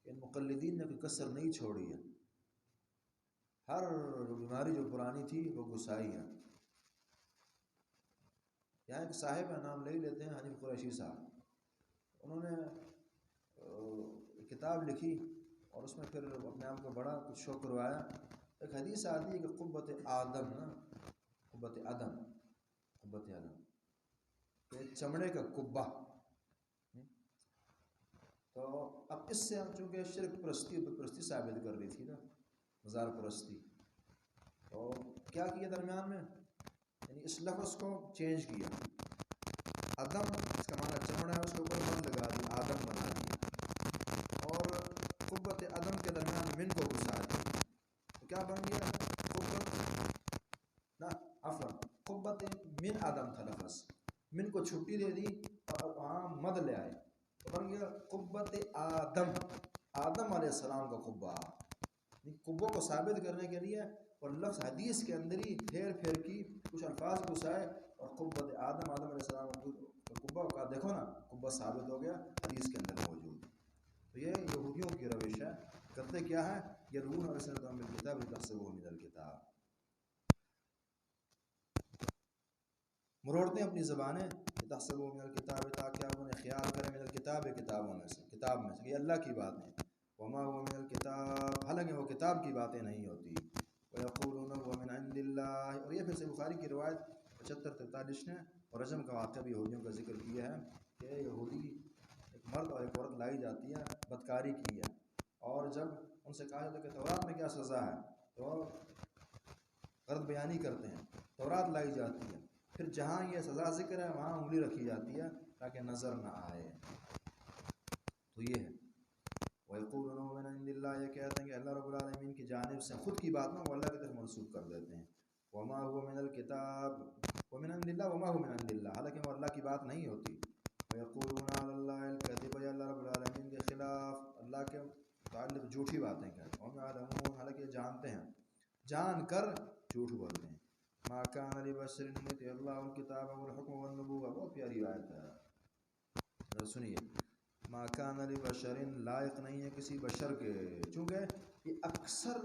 کہ ان مقلدین نے کوئی کسر نہیں چھوڑی ہے، ہر بیماری جو پرانی تھی وہ گھسائی ہے۔ یہاں ایک صاحب کا نام لے لیتے ہیں، حنیف قریشی صاحب، انہوں نے کتاب لکھی اور اس میں پھر اپنے آپ کو بڑا کچھ شو کروایا۔ ایک حدیث آتی ہے کہ قبۃ آدم نا، قبۃ آدم، قبۃ آدم کہ چمڑے کا قبہ۔ تو اب اس سے ہم چونکہ شرک پرستی و بت پرستی ثابت کر رہی تھی نا، مزار پرستی، تو کیا کیا درمیان میں، یعنی اس لفظ کو چینج کیا، عدم اس کا معنی چمڑا ہے، اس کے اوپر من لگا دیا، آدم بنا دیا، اور قبۃ عدم کے درمیان من کو گھسا دیا، تو کیا بن گیا قبۃ، نہ عفوا، قبۃ من آدم تھا لفظ، من کو چھٹی دے دی اور وہاں مد لے آئے، تو بن گیا قبۃ آدم، آدم علیہ السلام کا قبہ۔ قبوں کو ثابت کرنے کے لیے اور لفظ حدیث کے اندر ہی پھیر پھیر کی کچھ الفاظ گھسائے، اور قبۃ آدم، آدم علیہ السلام کا قبہ کا دیکھو نا، قبہ ثابت ہو گیا، حدیث کے اندر موجود۔ تو یہ یہودیوں کی روش ہے. کرتے کیا ہے؟ یلوون السنتهم بالکتاب لتحسبوه من الکتاب، مروڑتے ہیں اپنی زبانیں لتحسبوه من الکتاب، تاکہ آپ انہیں خیال کریں من الکتاب، کتابوں میں سے، کتاب میں سے، یہ اللہ کی بات ہے. وما هو من الکتاب، حالانکہ وہ کتاب کی باتیں نہیں ہوتی. ویقولون هو من عند اللہ، اور یہ پھر سے بخاری کی روایت 75-43 نے، اور رجم کا واقعہ بھی یہودیوں کا ذکر کیا ہے کہ یہودی ایک مرد اور ایک عورت لائی جاتی ہے، بدکاری کی ہے، اور جب ان سے کہا جاتا ہے کہ تورات میں کیا سزا ہے تو غلط بیانی کرتے ہیں. تورات لائی جاتی ہے، پھر جہاں یہ سزا ذکر ہے وہاں انگلی رکھی جاتی ہے تاکہ نظر نہ آئے. تو یہ ہے وَيَقُولُونَ هُوَ مِنْ عِنْدِ اللَّهِ، یہ کہتے ہیں کہ اللہ رب العالمین کی جانب سے، خود کی بات نہ وہ اللہ کی طرف منسوب کر دیتے ہیں. وَمَا هُوَ مِنَ الْكِتَابِ وَمِنْ عِنْدِ اللَّهِ وَمَا هُوَ مِنْ عِنْدِ اللَّهِ، حالانکہ وہ اللہ کی بات نہیں ہوتی. وَيَقُولُونَ عَلَى اللَّهِ الْكَذِبَ، یا اللہ رب العالمین کے خلاف، اللہ کے متعلق جھوٹی باتیں کہتے ہیں. وَهُمْ يَعْلَمُونَ، حالانکہ یہ جانتے ہیں، جان کر جھوٹ بولتے ہیں. مَا كَانَ لِبَشَرٍ أَن يُؤْتِيَهُ اللَّهُ الْكِتَابَ وَالْحُكْمَ وَالنُّبُوَّةَ، بہت پیاری آیت ہے. سنیے، ما کان لبشر، لائق نہیں ہے کسی بشر کے، چونکہ یہ اکثر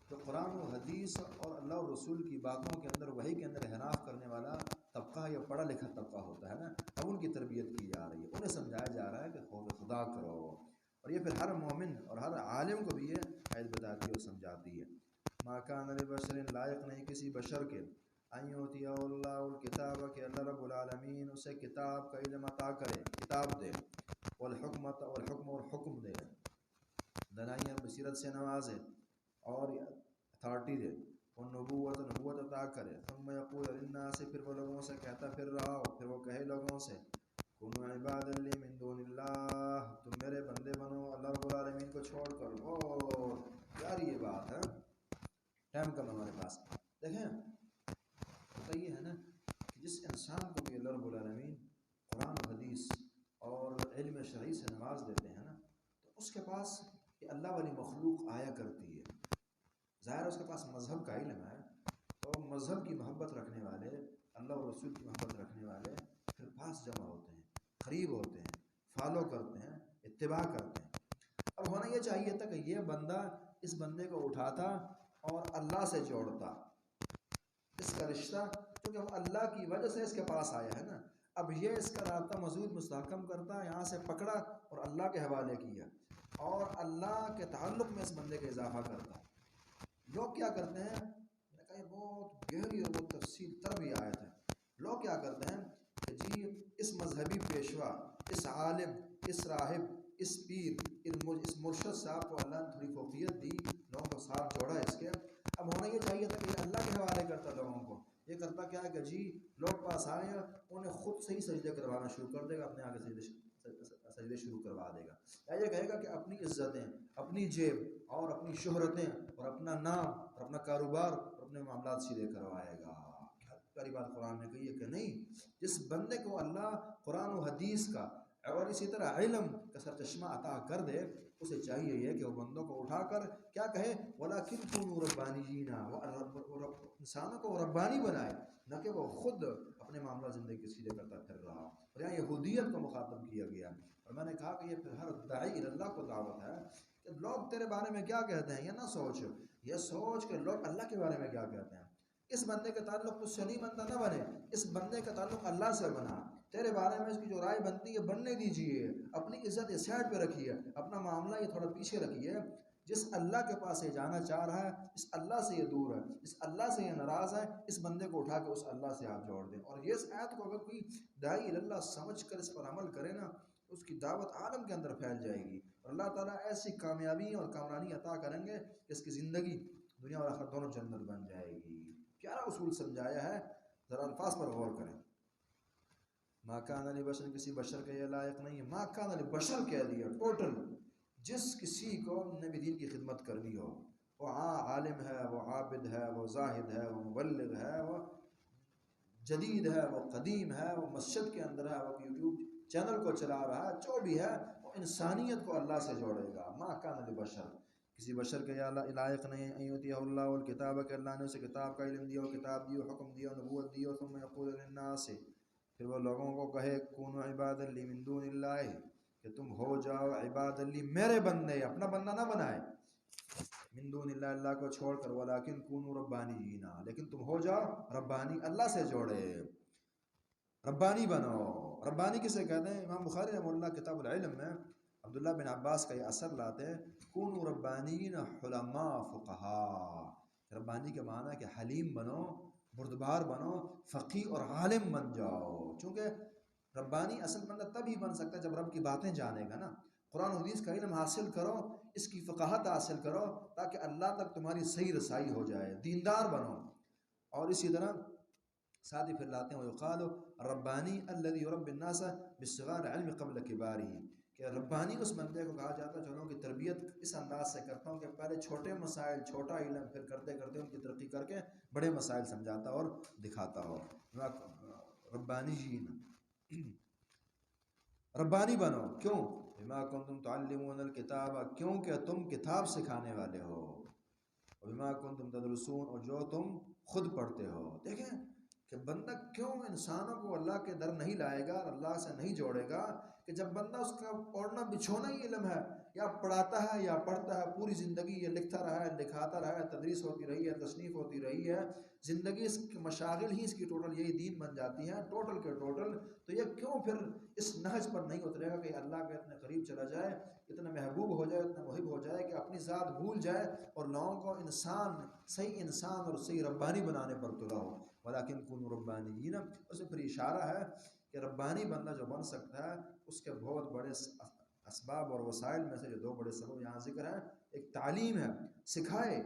جو قرآن و حدیث اور اللہ اور رسول کی باتوں کے اندر، وحی کے اندر انحراف کرنے والا طبقہ یا پڑھا لکھا طبقہ ہوتا ہے نا، اب ان کی تربیت کی جا رہی ہے، انہیں سمجھایا جا رہا ہے کہ خوف خدا کرو. اور یہ پھر ہر مومن اور ہر عالم کو بھی یہ آیت بتاتی ہے اور سمجھاتی ہے. ما کان لبشر، لائق نہیں کسی بشر کے، ان یؤتیہ اللہ الکتاب، کہ اللہ رب العالمین اسے کتاب کا علم عطا کرے، کتاب دے، والحکمت، اور حکم دے، دلائل بصیرت سے نوازے اور اتھارٹی دے، نبوت عطا کرے. ثم یقول للناس، پھر وہ لوگوں سے کہتا پھر رہا ہو، پھر وہ کہے لوگوں سے کنوا عبادا لی من دون اللہ، تم میرے بندے بنو اللہ رب العالمین کو چھوڑ کر. اور یار یہ بات ہے، ٹائم کم ہمارے پاس. دیکھیں تو یہ ہے نا کہ جس انسان کو بھی اللہ رب العالمین قرآن و حدیث اور علم شرعی سے نواز دیتے ہیں نا، تو اس کے پاس یہ اللہ والی مخلوق آیا کرتی ہے. ظاہر اس کے پاس مذہب کا علم ہے، تو مذہب کی محبت رکھنے والے، اللہ اور رسول کی محبت رکھنے والے پھر پاس جمع ہوتے ہیں، قریب ہوتے ہیں، فالو کرتے ہیں، اتباع کرتے ہیں. اب ہونا یہ چاہیے تھا کہ یہ بندہ اس بندے کو اٹھاتا اور اللہ سے جوڑتا اس کا رشتہ، کیونکہ وہ اللہ کی وجہ سے اس کے پاس آیا ہے نا. اب یہ اس کا رابطہ مزید مستحکم کرتا، یہاں سے پکڑا اور اللہ کے حوالے کیا، اور اللہ کے تعلق میں اس بندے کا اضافہ کرتا. لوگ کیا کرتے ہیں، میں نے کہا یہ بہت گہری اور بہت تفصیل تر بھی آیت ہے. لوگ کیا کرتے ہیں کہ جی اس مذہبی پیشوا، اس عالم، اس راہب، اس پیر، اس مرشد صاحب کو اللہ نے تھوڑی فوقیت دی، لوگوں کو ساتھ جوڑا اس کے. اب ہونا یہ چاہیے تھا کہ یہ اللہ کے حوالے کرتا لوگوں کو. یہ کرتا کیا ہے کہ جی لوگ پاس آئے، انہیں خود سے ہی سجدے کروانا شروع کر دے گا، اپنے آگے سجدے شروع کروا دے گا. یا یہ کہے گا کہ اپنی عزتیں، اپنی جیب اور اپنی شہرتیں اور اپنا نام اور اپنا کاروبار اور اپنے معاملات سیدھے کروائے گا. کیا پیاری بات قرآن نے کہی ہے کہ نہیں، جس بندے کو اللہ قرآن و حدیث کا اور اسی طرح علم کا سرچشمہ عطا کر دے، اسے چاہیے یہ کہ وہ بندوں کو اٹھا کر کیا کہے، وَلَٰكِن كُونُوا رَبَّانِيِّينَ، وہ انسانوں کو ربانی بنائے، نہ کہ وہ خود اپنے معاملہ زندگی کے سیدھے کرتا پھر رہا. اور یہاں یہودیت کو مخاطب کیا گیا. اور میں نے کہا کہ یہ پھر ہر داعی اللہ کو دعوت ہے کہ لوگ تیرے بارے میں کیا کہتے ہیں، یہ نہ سوچ، یہ سوچ کہ لوگ اللہ کے بارے میں کیا کہتے ہیں. اس بندے کا تعلق تجھ سے نہیں بنتا، نہ بنے، اس بندے کا تعلق اللہ سے بنا. تیرے بارے میں اس کی جو رائے بنتی ہے بننے دیجیے، اپنی عزت یہ سائڈ پہ رکھیے، اپنا معاملہ یہ تھوڑا پیچھے رکھیے. جس اللہ کے پاس یہ جانا چاہ رہا ہے، اس اللہ سے یہ دور ہے، اس اللہ سے یہ ناراض ہے، اس بندے کو اٹھا کے اس اللہ سے آپ جوڑ دیں. اور یہ اس آیت کو اگر کوئی داعی اللہ سمجھ کر اس پر عمل کرے نا، اس کی دعوت عالم کے اندر پھیل جائے گی، اور اللہ تعالیٰ ایسی کامیابی اور کامرانی عطا کریں گے کہ اس کی زندگی دنیا اور آخرت دونوں جنت بن جائے گی. پیارا اصول سمجھایا ہے، ذرا الفاظ پر غور کریں. ما کان لبشر، کسی بشر کے یہ لائق نہیں ہے. ما کان لبشر کہہ دیا ٹوٹل، جس کسی کو نبی دین کی خدمت کرنی ہو، وہ عالم ہے، وہ عابد ہے، وہ زاہد ہے، وہ مبلغ ہے، وہ جدید ہے، وہ قدیم ہے، وہ مسجد کے اندر ہے، وہ یوٹیوب چینل کو چلا رہا ہے، جو بھی ہے وہ انسانیت کو اللہ سے جوڑے گا. ما کان لبشر، کسی بشر کے لائق نہیں ان یؤتیہ اللہ الکتاب، کہ اللہ نے اسے کتاب کا علم دیا، کتاب دی، حکم دیا، نبوت دی. ثم یقول للناس، پھر وہ لوگوں کو کہے کونوا عبادا لی من دون اللہ، کہ تم ہو جاؤ عباد لی میرے بندے، اپنا بندہ نہ بنائے، من دون اللہ اللہ کو چھوڑ کر، ولیکن کونوا ربانیین لیکن تم ہو جاؤ ربانی، اللہ سے جوڑے، ربانی بنو۔ ربانی کسے کہتے ہیں؟ امام بخاری رحمہ اللہ کتاب العلم میں عبداللہ بن عباس کا یہ اثر لاتے ہیں، کونوا ربانیین حلماء فقہاء، ربانی کے معنی ہے کہ حلیم بنو، بردبار بنو، فقیہ اور عالم بن جاؤ۔ چونکہ ربانی اصل بندہ تب ہی بن سکتا ہے جب رب کی باتیں جانے گا نا، قرآن حدیث کا علم حاصل کرو، اس کی فقاہت حاصل کرو تاکہ اللہ تک تمہاری صحیح رسائی ہو جائے، دیندار بنو۔ اور اسی طرح ساتھ ہی پھر لاتے ہیں ویقال ربانی الذی یربی الناس بالصغار علم قبل کبارہ، کہ ربانی اس بندے کو کہا جاتا ہے جو لوگوں کی تربیت اس انداز سے کرتا ہوں کہ پہلے چھوٹے مسائل، چھوٹا علم، پھر کرتے کرتے ان کی ترقی کر کے بڑے مسائل سمجھاتا اور دکھاتا ہو۔ ربانیین، ربانی بنو، کیوں؟ بما کنتم تعلمون الکتاب، کیونکہ تم کتاب سکھانے والے ہو، بما کنتم تدرسون، اور جو تم خود پڑھتے ہو۔ دیکھیں کہ بندہ کیوں انسانوں کو اللہ کے در نہیں لائے گا، اللہ سے نہیں جوڑے گا، کہ جب بندہ اس کا اوڑھنا بچھونا ہی علم ہے، یا پڑھاتا ہے یا پڑھتا ہے، پوری زندگی یہ لکھتا رہا ہے، لکھاتا رہا ہے، تدریس ہوتی رہی ہے، تصنیف ہوتی رہی ہے، زندگی اس کی مشاغل ہی اس کی ٹوٹل یہی دین بن جاتی ہیں ٹوٹل کے ٹوٹل، تو یہ کیوں پھر اس نہج پر نہیں اترے گا کہ اللہ کے اتنے قریب چلا جائے، اتنا محبوب ہو جائے، اتنا محب ہو جائے کہ اپنی ذات بھول جائے اور لوگوں کو صحیح انسان اور صحیح ربانی بنانے پر تلا ہو۔ ولیکن کونوا ربانیین، اس میں پھر اشارہ ہے کہ ربانی بندہ جو بن سکتا ہے اس کے بہت بڑے اسباب اور وسائل میں سے جو دو بڑے سبب یہاں ذکر ہیں، ایک تعلیم ہے، سکھائے،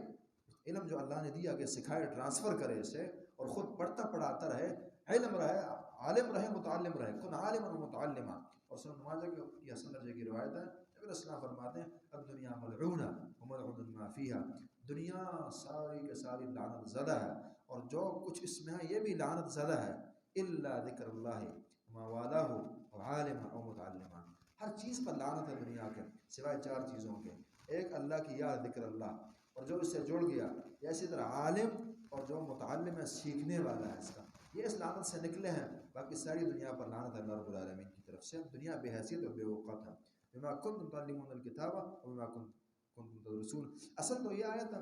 علم جو اللہ نے دیا کہ سکھائے، ٹرانسفر کرے اسے، اور خود پڑھتا پڑھاتا رہے، علم رہے، عالم رہے، متعلم رہے، کن عالما ومتعلما۔ اور سنن ماجہ کی حسن درجے کی روایت ہے، نبی علیہ السلام فرماتے ہیں الدنیا ملعونہ وملعون ما فیہا، دنیا ساری کے ساری لعنت زدہ ہے اور جو کچھ اس میں ہے یہ بھی لعنت زدہ ہے، الا ذکر اللہ وما والاہ وعالما او متعلما، ہر چیز پر لعنت ہے دنیا کے سوائے چار چیزوں کے، ایک اللہ کی یاد، ذکر اللہ، اور جو اس سے جڑ گیا، یا اسی طرح عالم، اور جو متعلم ہے، سیکھنے والا ہے اس کا، یہ اس لعنت سے نکلے ہیں، باقی ساری دنیا پر لعنت ہے اللہ رب العالمین کی طرف سے، دنیا بے حیثیت اور بے وقت ہے۔ بما کنتم تعلمون الکتاب وبما کنتم تدرسون، اصل تو یہ آیت ہے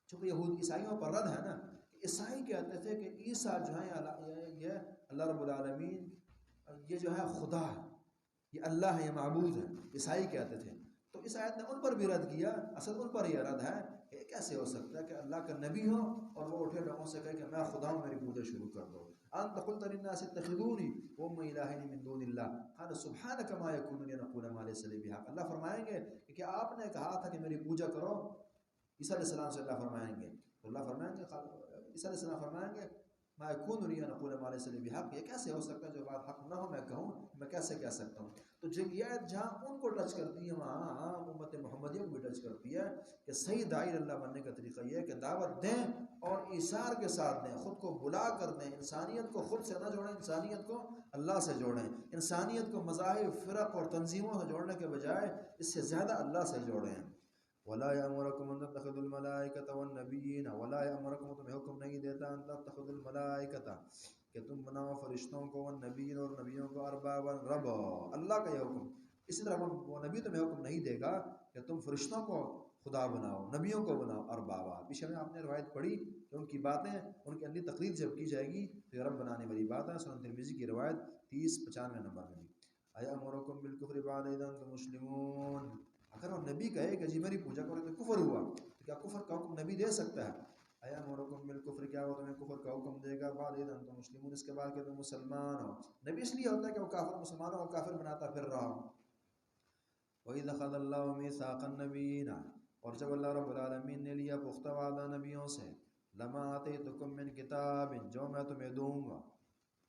چونکہ یہود عیسائیوں پر رد ہے نا، کہ عیسائی کہتے تھے کہ عیسیٰ جو ہے یہ اللہ رب العالمین، یہ جو ہے خدا ہے، یہ اللہ ہے، یہ معبود ہے، عیسائی کہتے تھے، تو اس آیت نے ان پر بھی رد کیا، اصل ان پر یہ رد ہے کہ کیسے ہو سکتا ہے کہ اللہ کا نبی ہو اور وہ اٹھے لوگوں سے کہے کہ میں خدا ہوں، میری پوجا شروع کر دو، انت قلت للناس اتخذونی وامي الہین من دون اللہ قال سبحانک ما یکون لی ان اقول ما لیس لی بحق۔ اللہ فرمائیں گے کہ کیا آپ نے کہا تھا کہ میری پوجا کرو، عیسیٰ علیہ السلام سے اللہ فرمائیں گے، تو اللہ فرمائیں گے، عیسیٰ علیہ السلام فرمائیں گے ما یکون لی ان اقول ما لیس لی بحق، یہ کیسے ہو سکتا ہے جو بات حق نہ ہو میں کہوں، میں کیسے کہہ سکتا ہوں۔ تو یہ جہاں ان کو ٹچ کرتی ہے وہاں امت محمدیہ کو بھی ٹچ کرتی ہے کہ صحیح داعی اللہ بننے کا طریقہ یہ ہے کہ دعوت دیں اور ایثار کے ساتھ دیں، خود کو بلا کر دیں، انسانیت کو خود سے نہ جوڑیں، انسانیت کو اللہ سے جوڑیں، انسانیت کو مذاہب، فرق اور تنظیموں سے جوڑنے کے بجائے اس سے زیادہ اللہ سے جوڑیں۔ ولا یامرکم ان تتخذوا الملائکۃ والنبیین، ولا یامرکم، تمہیں حکم نہیں دیتا ان تتخذوا الملائکۃ کہ تم بناؤ فرشتوں کو، والنبیین اور نبیوں کو، اربابا رب، اللہ کا یہ حکم، اسی طرح وہ نبی تمہیں حکم نہیں دے گا کہ تم فرشتوں کو خدا بناؤ، نبیوں کو بناؤ اربابا۔ پیچھے میں آپ نے روایت پڑھی کہ ان کی باتیں، ان کی اندھی تقریر جب کی جائے گی تو یہ رب بنانے والی بات ہے، سنن ترمذی کی روایت 30-95 نمبر میں بھی۔ ایامرکم بالکفر بعد اذ انتم مسلمون، اگر وہ نبی کہے کہ جی میری پوجا کرو تو کفر ہوا، تو کیا کفر کا حکم نبی دے سکتا ہے؟ ایامرکم بالکفر، کیا وہ تمہیں کفر کا حکم دے گا بعد اذ انتم مسلمون، اس کے بعد کہ تم مسلمان ہو؟ نبی اس لیے ہوتا ہے کہ وہ کافر مسلمانوں کو کافر بناتا پھر رہا ہو۔ وَإِذْ أَخَذَ اللَّهُ مِيثَاقَ النَّبِيِّينَ، اور جب اللہ رب العالمین نے لیا پختہ وعدہ نبیوں سے، لما آتیتکم من کتاب، جو میں تمہیں دوں گا،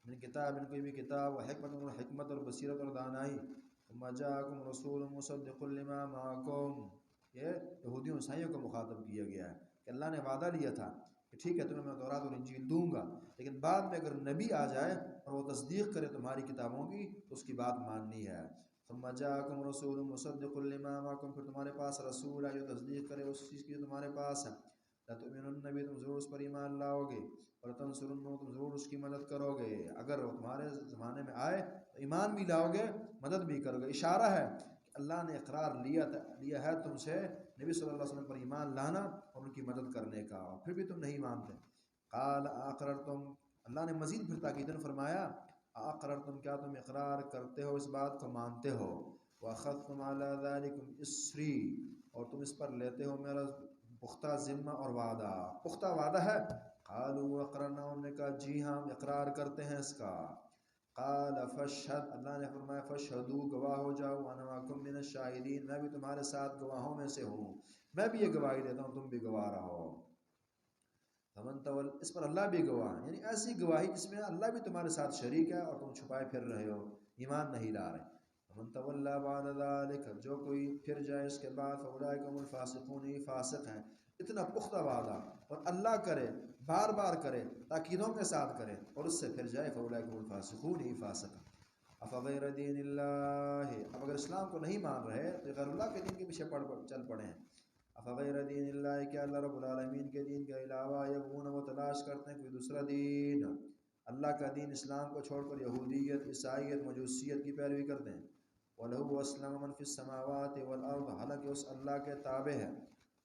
من کتاب، کوئی بھی کتاب، حکمت اور بصیرت اور دانائی، ثم جاءکم رسول مصدق لما معکم، یہ یہودیوں عیسائیوں کو مخاطب کیا گیا ہے کہ اللہ نے وعدہ لیا تھا کہ ٹھیک ہے تمہیں میں تورات اور انجیل دوں گا، لیکن بعد میں اگر نبی آ جائے اور وہ تصدیق کرے تمہاری کتابوں کی تو اس کی بات ماننی ہے۔ ثم جاءکم رسول مصدق لما معکم، پھر تمہارے پاس رسول ہے جو تصدیق کرے اس چیز کی جو تمہارے پاس ہے، لَتُؤْمِنُنَّ بِهِ، تم ضرور اس پر ایمان لاؤ گے، اور تنصرنہ، تم ضرور اس کی مدد کرو گے. اگر وہ تمہارے زمانے میں آئے تو ایمان بھی لاؤ گے، مدد بھی کرو گے. اشارہ ہے کہ اللہ نے اقرار لیا ہے تم سے نبی صلی اللہ علیہ وسلم پر ایمان لانا اور ان کی مدد کرنے کا، اور پھر بھی تم نہیں مانتے. قال اقررتم، اللہ نے مزید پھر تاکیدن فرمایا، اقررتم، کیا تم اقرار کرتے ہو، اس بات کو مانتے ہو، واخذتم علی ذلکم اسری، اور تم اس پر لیتے ہو میرا پختہ ذمہ اور وعدہ. پختہ وعدہ ہے. قالوا اقررنا، انہوں نے کہا جی ہاں اقرار کرتے ہیں اس کا. قال فاشهد، اللہ نے فرمایا فاشهدوا، گواہ ہو جاؤ، وانا معکم من الشاہدین، میں بھی تمہارے ساتھ گواہوں میں سے ہوں، میں بھی یہ گواہی دیتا ہوں، تم بھی گواہ رہو. فمن تول، اس پر اللہ بھی گواہ، یعنی ایسی گواہی جس میں اللہ بھی تمہارے ساتھ شریک ہے اور تم چھپائے پھر رہے ہو، ایمان نہیں لا رہے. فمن تولی بعد ذلک، جو کوئی پھر جائے اس کے بعد، فاولئک هم الفاسقون، یہ فاسق ہیں. اتنا پختہ وعدہ، اور اللہ کرے، بار بار کرے، تاکیدوں کے ساتھ کرے، اور اس سے پھر جائے، فاولئک هم الفاسقون، یہ فاسق ہیں. افغیر دین اللہ، اب اگر اسلام کو نہیں مان رہے تو غیر اللہ کے دین کے پیچھے چل پڑے ہیں. افغیر دین اللہ، کیا اللہ رب العالمین کے دین کے علاوہ یبغون، وہ تلاش کرتے ہیں کوئی دوسرا دین، اللہ کا دین اسلام کو چھوڑ کر یہودیت، عیسائیت، مجوسیت کی پیروی کرتے ہیں. وَلَهُ أَسْلَمَ مَنْ فِي السَّمَاوَاتِ وَالْأَرْضِ، حالانکہ اس اللہ کے تابع ہے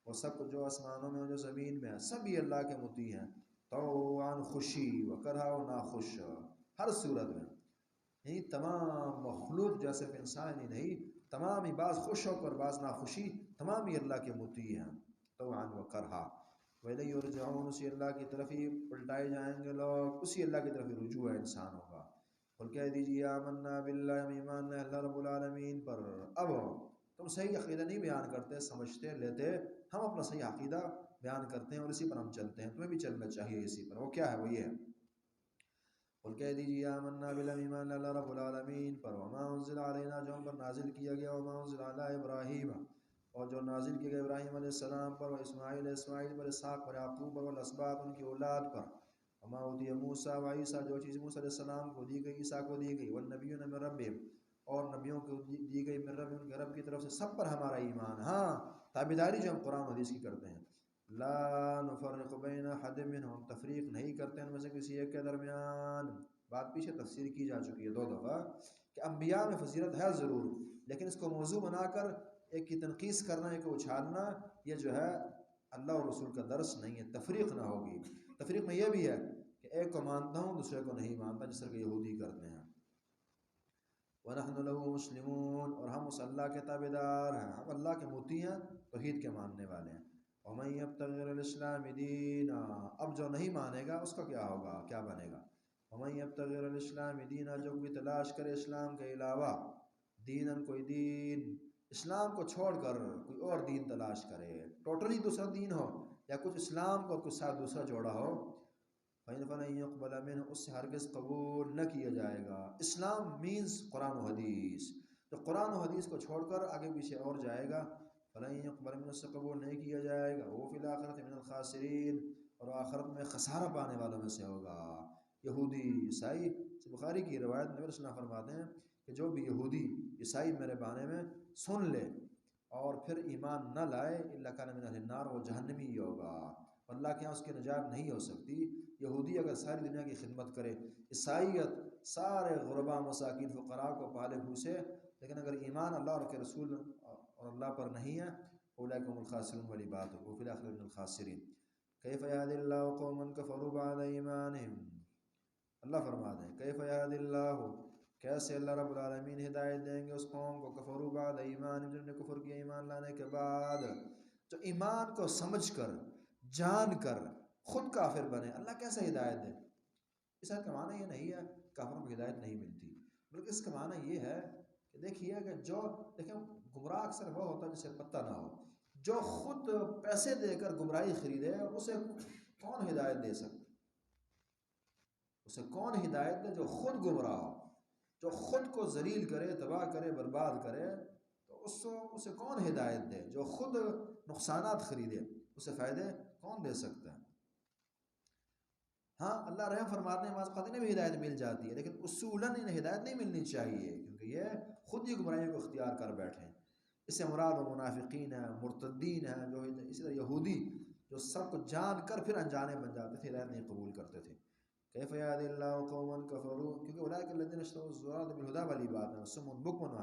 وہ سب کچھ جو آسمانوں میں اور جو زمین میں ہے، سبھی اللہ کے مطیع ہیں. طوعاً، خوشی، وکرہاً، ناخوش، ہر صورت میں. یعنی تمام مخلوق جیسے کہ انسان ہی نہیں، تمام ہی بعض خوش ہو کر بعض ناخوشی، تمام ہی اللہ کے مطیع ہیں. طوعاً وکرہا. وَإِلَيْهِ يُرْجَعُونَ، اسی اللہ کی طرف ہی پلٹائے جائیں گے لوگ، اسی اللہ کی طرف ہی رجوع ہے انسانوں کا. اور کہہ دیجیے آمنا باللہ، ہم ایمان لے اللہ رب العالمین پر. اب تم صحیح عقیدہ نہیں بیان کرتے، سمجھتے لیتے، ہم اپنا صحیح عقیدہ بیان کرتے ہیں اور اسی پر ہم چلتے ہیں، تمہیں بھی چلنا چاہیے اسی پر. وہ کیا ہے؟ وہ یہ ہے، اور کہہ دیجیے آمنا باللہ، ایمان لے اللہ رب العالمین پر. وما انزل علینا، جو ہم پر نازل کیا گیا، وما انزل علی ابراہیم، اور جو نازل کیا گیا ابراہیم علیہ السلام پر، و اسماعیل پر، اسحاق پر، یعقوب پر، والاسباط، ان کی اولاد پر. وما اوتی موسیٰ و عیسیٰ، جو چیز موسیٰ علیہ السلام کو دی گئی، عیسیٰ کو دی گئی، والنبیون من ربہم، اور نبیوں کو دی گئی من رب، ان کے رب کی طرف سے. سب پر ہمارا ایمان، ہاں تابعداری جو ہم قرآن و حدیث کی کرتے ہیں. لا نفرق بین احد منہم، تفریق نہیں کرتے ان میں سے کسی ایک کے درمیان. بات پیچھے تفسیر کی جا چکی ہے 2 دفعہ کہ انبیاء میں فضیلت ہے ضرور، لیکن اس کو موضوع بنا کر ایک کی تنقیص کرنا، ایک کو اچھالنا، یہ جو ہے اللہ اور رسول کا درس نہیں ہے. تفریق نہ ہوگی. تفریق میں یہ بھی ہے کہ ایک کو مانتا ہوں دوسرے کو نہیں مانتا، جس طرح کہ یہودی کرتے ہیں. وَنَحْنُ لَهُ مُسْلِمُونَ، اور ہم اس اللہ کے تابعدار ہیں، ہم اللہ کے مطیع ہیں، توحید کے ماننے والے ہیں. وَمَن يَبْتَغِ غَيْرَ الْإِسْلَامِ دِينًا، اب جو نہیں مانے گا اس کا کیا ہوگا، کیا بنے گا. وَمَن يَبْتَغِ غَيْرَ الْإِسْلَامِ دِينًا، جو کوئی تلاش کرے اسلام کے علاوہ، دیناً، کوئی دین، اسلام کو چھوڑ کر کوئی اور دین تلاش کرے، ٹوٹلی دوسرا دین ہو، یا کچھ اسلام کو کچھ ساتھ دوسرا جوڑا ہو، فَلَن يُقْبَلَ مِنْهُ، اس سے ہرگز قبول نہ کیا جائے گا. اسلام مینز قرآن و حدیث، جو قرآن و حدیث کو چھوڑ کر آگے پیچھے اور جائے گا، فَلَن يُقْبَلَ مِنْهُ، اس سے قبول نہیں کیا جائے گا. وہ فی الآخرۃ من الخاسرین، اور آخرت میں خسارہ پانے والوں میں سے ہوگا. یہودی عیسائی، بخاری کی روایت نبی صلی اللہ علیہ وسلم فرماتے ہیں کہ جو بھی یہودی عیسائی میرے بارے میں سن لے اور پھر ایمان نہ لائے، الا کان من اہل النار، وہ جہنمی ہی ہوگا، اللہ کے یہاں اس کی نجات نہیں ہو سکتی. یہودی اگر ساری دنیا کی خدمت کرے، عیسائیت سارے غربا، مساکین، فقراء کو پالے پوسے، لیکن اگر ایمان اللہ اور کے رسول اور اللہ پر نہیں ہے، اولئک هم الخاسرون، والی بات ہو، وفی الآخرۃ من الخاسرین. کیف یهدی اللہ قوما کفروا بعد ایمانہم، اللہ فرماتے ہیں کیف یهدی اللہ، کیسے اللہ رب العالمین ہدایت دیں گے اس قوم کو، کفروا بعد ایمان، جنہوں نے کفر کیا ایمان لانے کے بعد. جو ایمان کو سمجھ کر، جان کر خود کافر بنے، اللہ کیسے ہدایت دے. اس آیت کا معنی یہ نہیں ہے کافروں کو ہدایت نہیں ملتی، بلکہ اس کا معنی یہ ہے کہ دیکھیے کہ دیکھیں گمراہ اکثر وہ ہوتا ہے جسے پتہ نہ ہو. جو خود پیسے دے کر گمراہی خریدے، اسے کون ہدایت دے سکتا، اسے کون ہدایت دے جو خود گمراہ ہو، جو خود کو ذلیل کرے، تباہ کرے، برباد کرے، تو اسے کون ہدایت دے. جو خود نقصانات خریدے، اسے فائدے کون دے سکتا ہے. ہاں اللہ رحم فرماتے ہیں، بعض قدرے بھی ہدایت مل جاتی ہے، لیکن اصولاً انہیں ہدایت نہیں ملنی چاہیے، کیونکہ یہ خود ہی گمراہی کو اختیار کر بیٹھے. اس سے مراد و منافقین ہیں، مرتدین ہیں، جو اسی طرح یہودی جو سب کو جان کر پھر انجانے بن جاتے تھے، ہدایت نہیں قبول کرتے تھے. کیف یهدی اللہ قوما کفروا، کیونکہ اولئک الذین اشتروا الضلالۃ بالہدی والی بات ہے، صم بکم،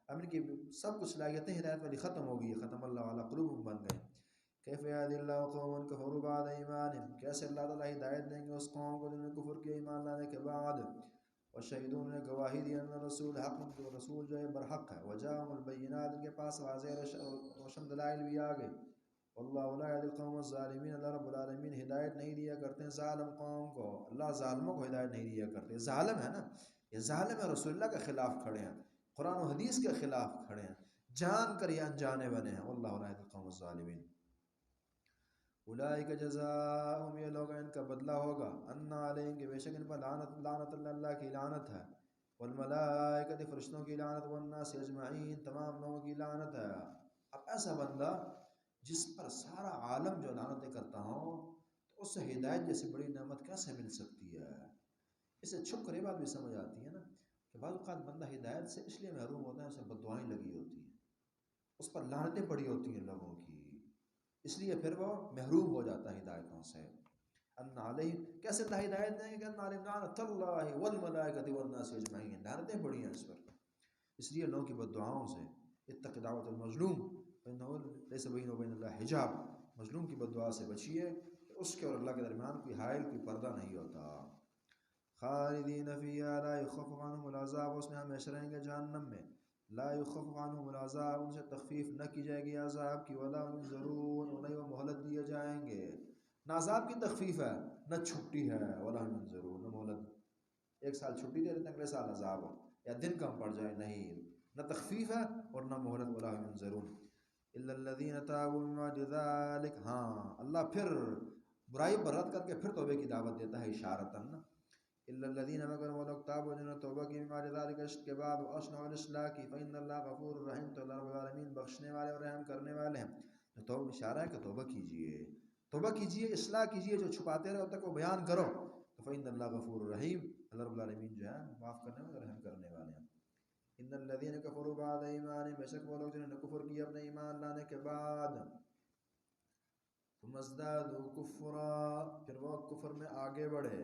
اب ان کی سب کچھ صلاحیتیں ہدایت والی ختم ہو گئی، ختم اللہ علی قلوبہم بن گئے. کیف یهدی اللہ قوما کفروا بعد ایمانہم، کیسے اللہ تعالیٰ ہدایت دیں گے اس قوم کو جنہوں نے کفر کیا ایمان لانے کے بعد. وشہدون نے گواہی دی ان رسول حق، جو رسول جو ہے برحق ہے. وجاءہم البینات، ان کے پاس واضح روشن دلائل بھی آ گئے. واللہ لا یہدی القوم الظالمین، اللہ رب العالمین ہدایت نہیں دیا کرتے ظالم قوم کو، اللہ ظالموں کو ہدایت نہیں دیا کرتے. ظالم ہے نا، یہ ظالم ہے، رسول اللہ کے خلاف کھڑے ہیں، قرآن و حدیث کے خلاف کھڑے ہیں، جان کر یہ انجانے بنے ہیں. واللہ لا یہدی القوم الظالمین. اولئک جزاؤہم، یہ لوگ ان کا بدلہ ہوگا، ان علیہم، کہ بے شک ان پر لعنت اللہ کی لعنت ہے، والملائکۃ، فرشتوں کی لعنت، والناس اجمعین، تمام لوگوں کی لعنت ہے. اب ایسا بندہ جس پر سارا عالم جو لعنتیں کرتا ہوں، تو اس سے ہدایت جیسی بڑی نعمت کیسے مل سکتی ہے؟ اسے چھپ کر یہ بات بھی سمجھ آتی ہے نا کہ بعض اوقات بندہ ہدایت سے اس لیے محروم ہوتا ہے، اسے بددعائیں لگی ہوتی ہیں، اس پر لعنتیں پڑی ہوتی ہیں لوگوں کی، اس لیے پھر وہ محروم ہو جاتا ہے ہدایتوں سے. ان علیہم، کیسے اللہ ہدایت دیں گے کہ ان علیہم لعنت اللہ والملائکۃ والناس اجمعین، لعنتیں پڑی ہیں اس پر، اس لیے لوگوں کی بددعاؤں سے. اتق دعوت المظلوم فإنہ لیس بینہ وبین اللہ حجاب، مظلوم کی بددعا سے بچیے کہ اس کے اور اللہ کے درمیان کوئی حائل، کوئی پردہ نہیں ہوتا. خالدین فیہا لا یخفف عنہم العذاب، اس میں ہمیشہ رہیں گے جہنم میں. لا یخفف عنہم العذاب، ان سے تخفیف نہ کی جائے گی عذاب کی. ولا هم ينظرون، انہیں وہ مہلت دیے جائیں گے. نہ عذاب کی تخفیف ہے، نہ چھٹی ہے. ولا هم ينظرون، نہ مہلت، ایک سال چھٹی دے دیتے ہیں، اگلے سال عذاب ہو یا دن کم پڑ جائے، نہیں، نہ تخفیف ہے اور نہ مہلت. ولا هم ينظرون الا الذين تابوا من بعد ذلك، ہاں اللہ پھر برائی پر رد کر کے پھر توبے کی دعوت دیتا ہے اشارتاً. الا الذين، مگر وہ لوگ تابوا جنہوں نے توبہ کی من بعد ذلك، اس کے بعد واصلحوا الاصلاح کی، فإن اللہ غفور رحیم، تو اللہ رب العالمین بخشنے والے اور رحم کرنے والے ہیں. تو توبہ اشارہ ہے کہ توبہ کیجئے، توبہ کیجئے، اصلاح کیجئے، جو چھپاتے رہے تک وہ بیان کرو. تو فإن اللہ غفور رحیم، اللہ رب العالمین جو ہے معاف کرنے والے اور رحم کرنے والے ہیں. ان الذين كفروا بعد ایمانہم، بے شک وہ لوگ جنہوں نے کفر کیا اپنے ایمان لانے کے بعد. ثم ازدادوا کفرا، پھر وہ کفر میں آگے بڑھے.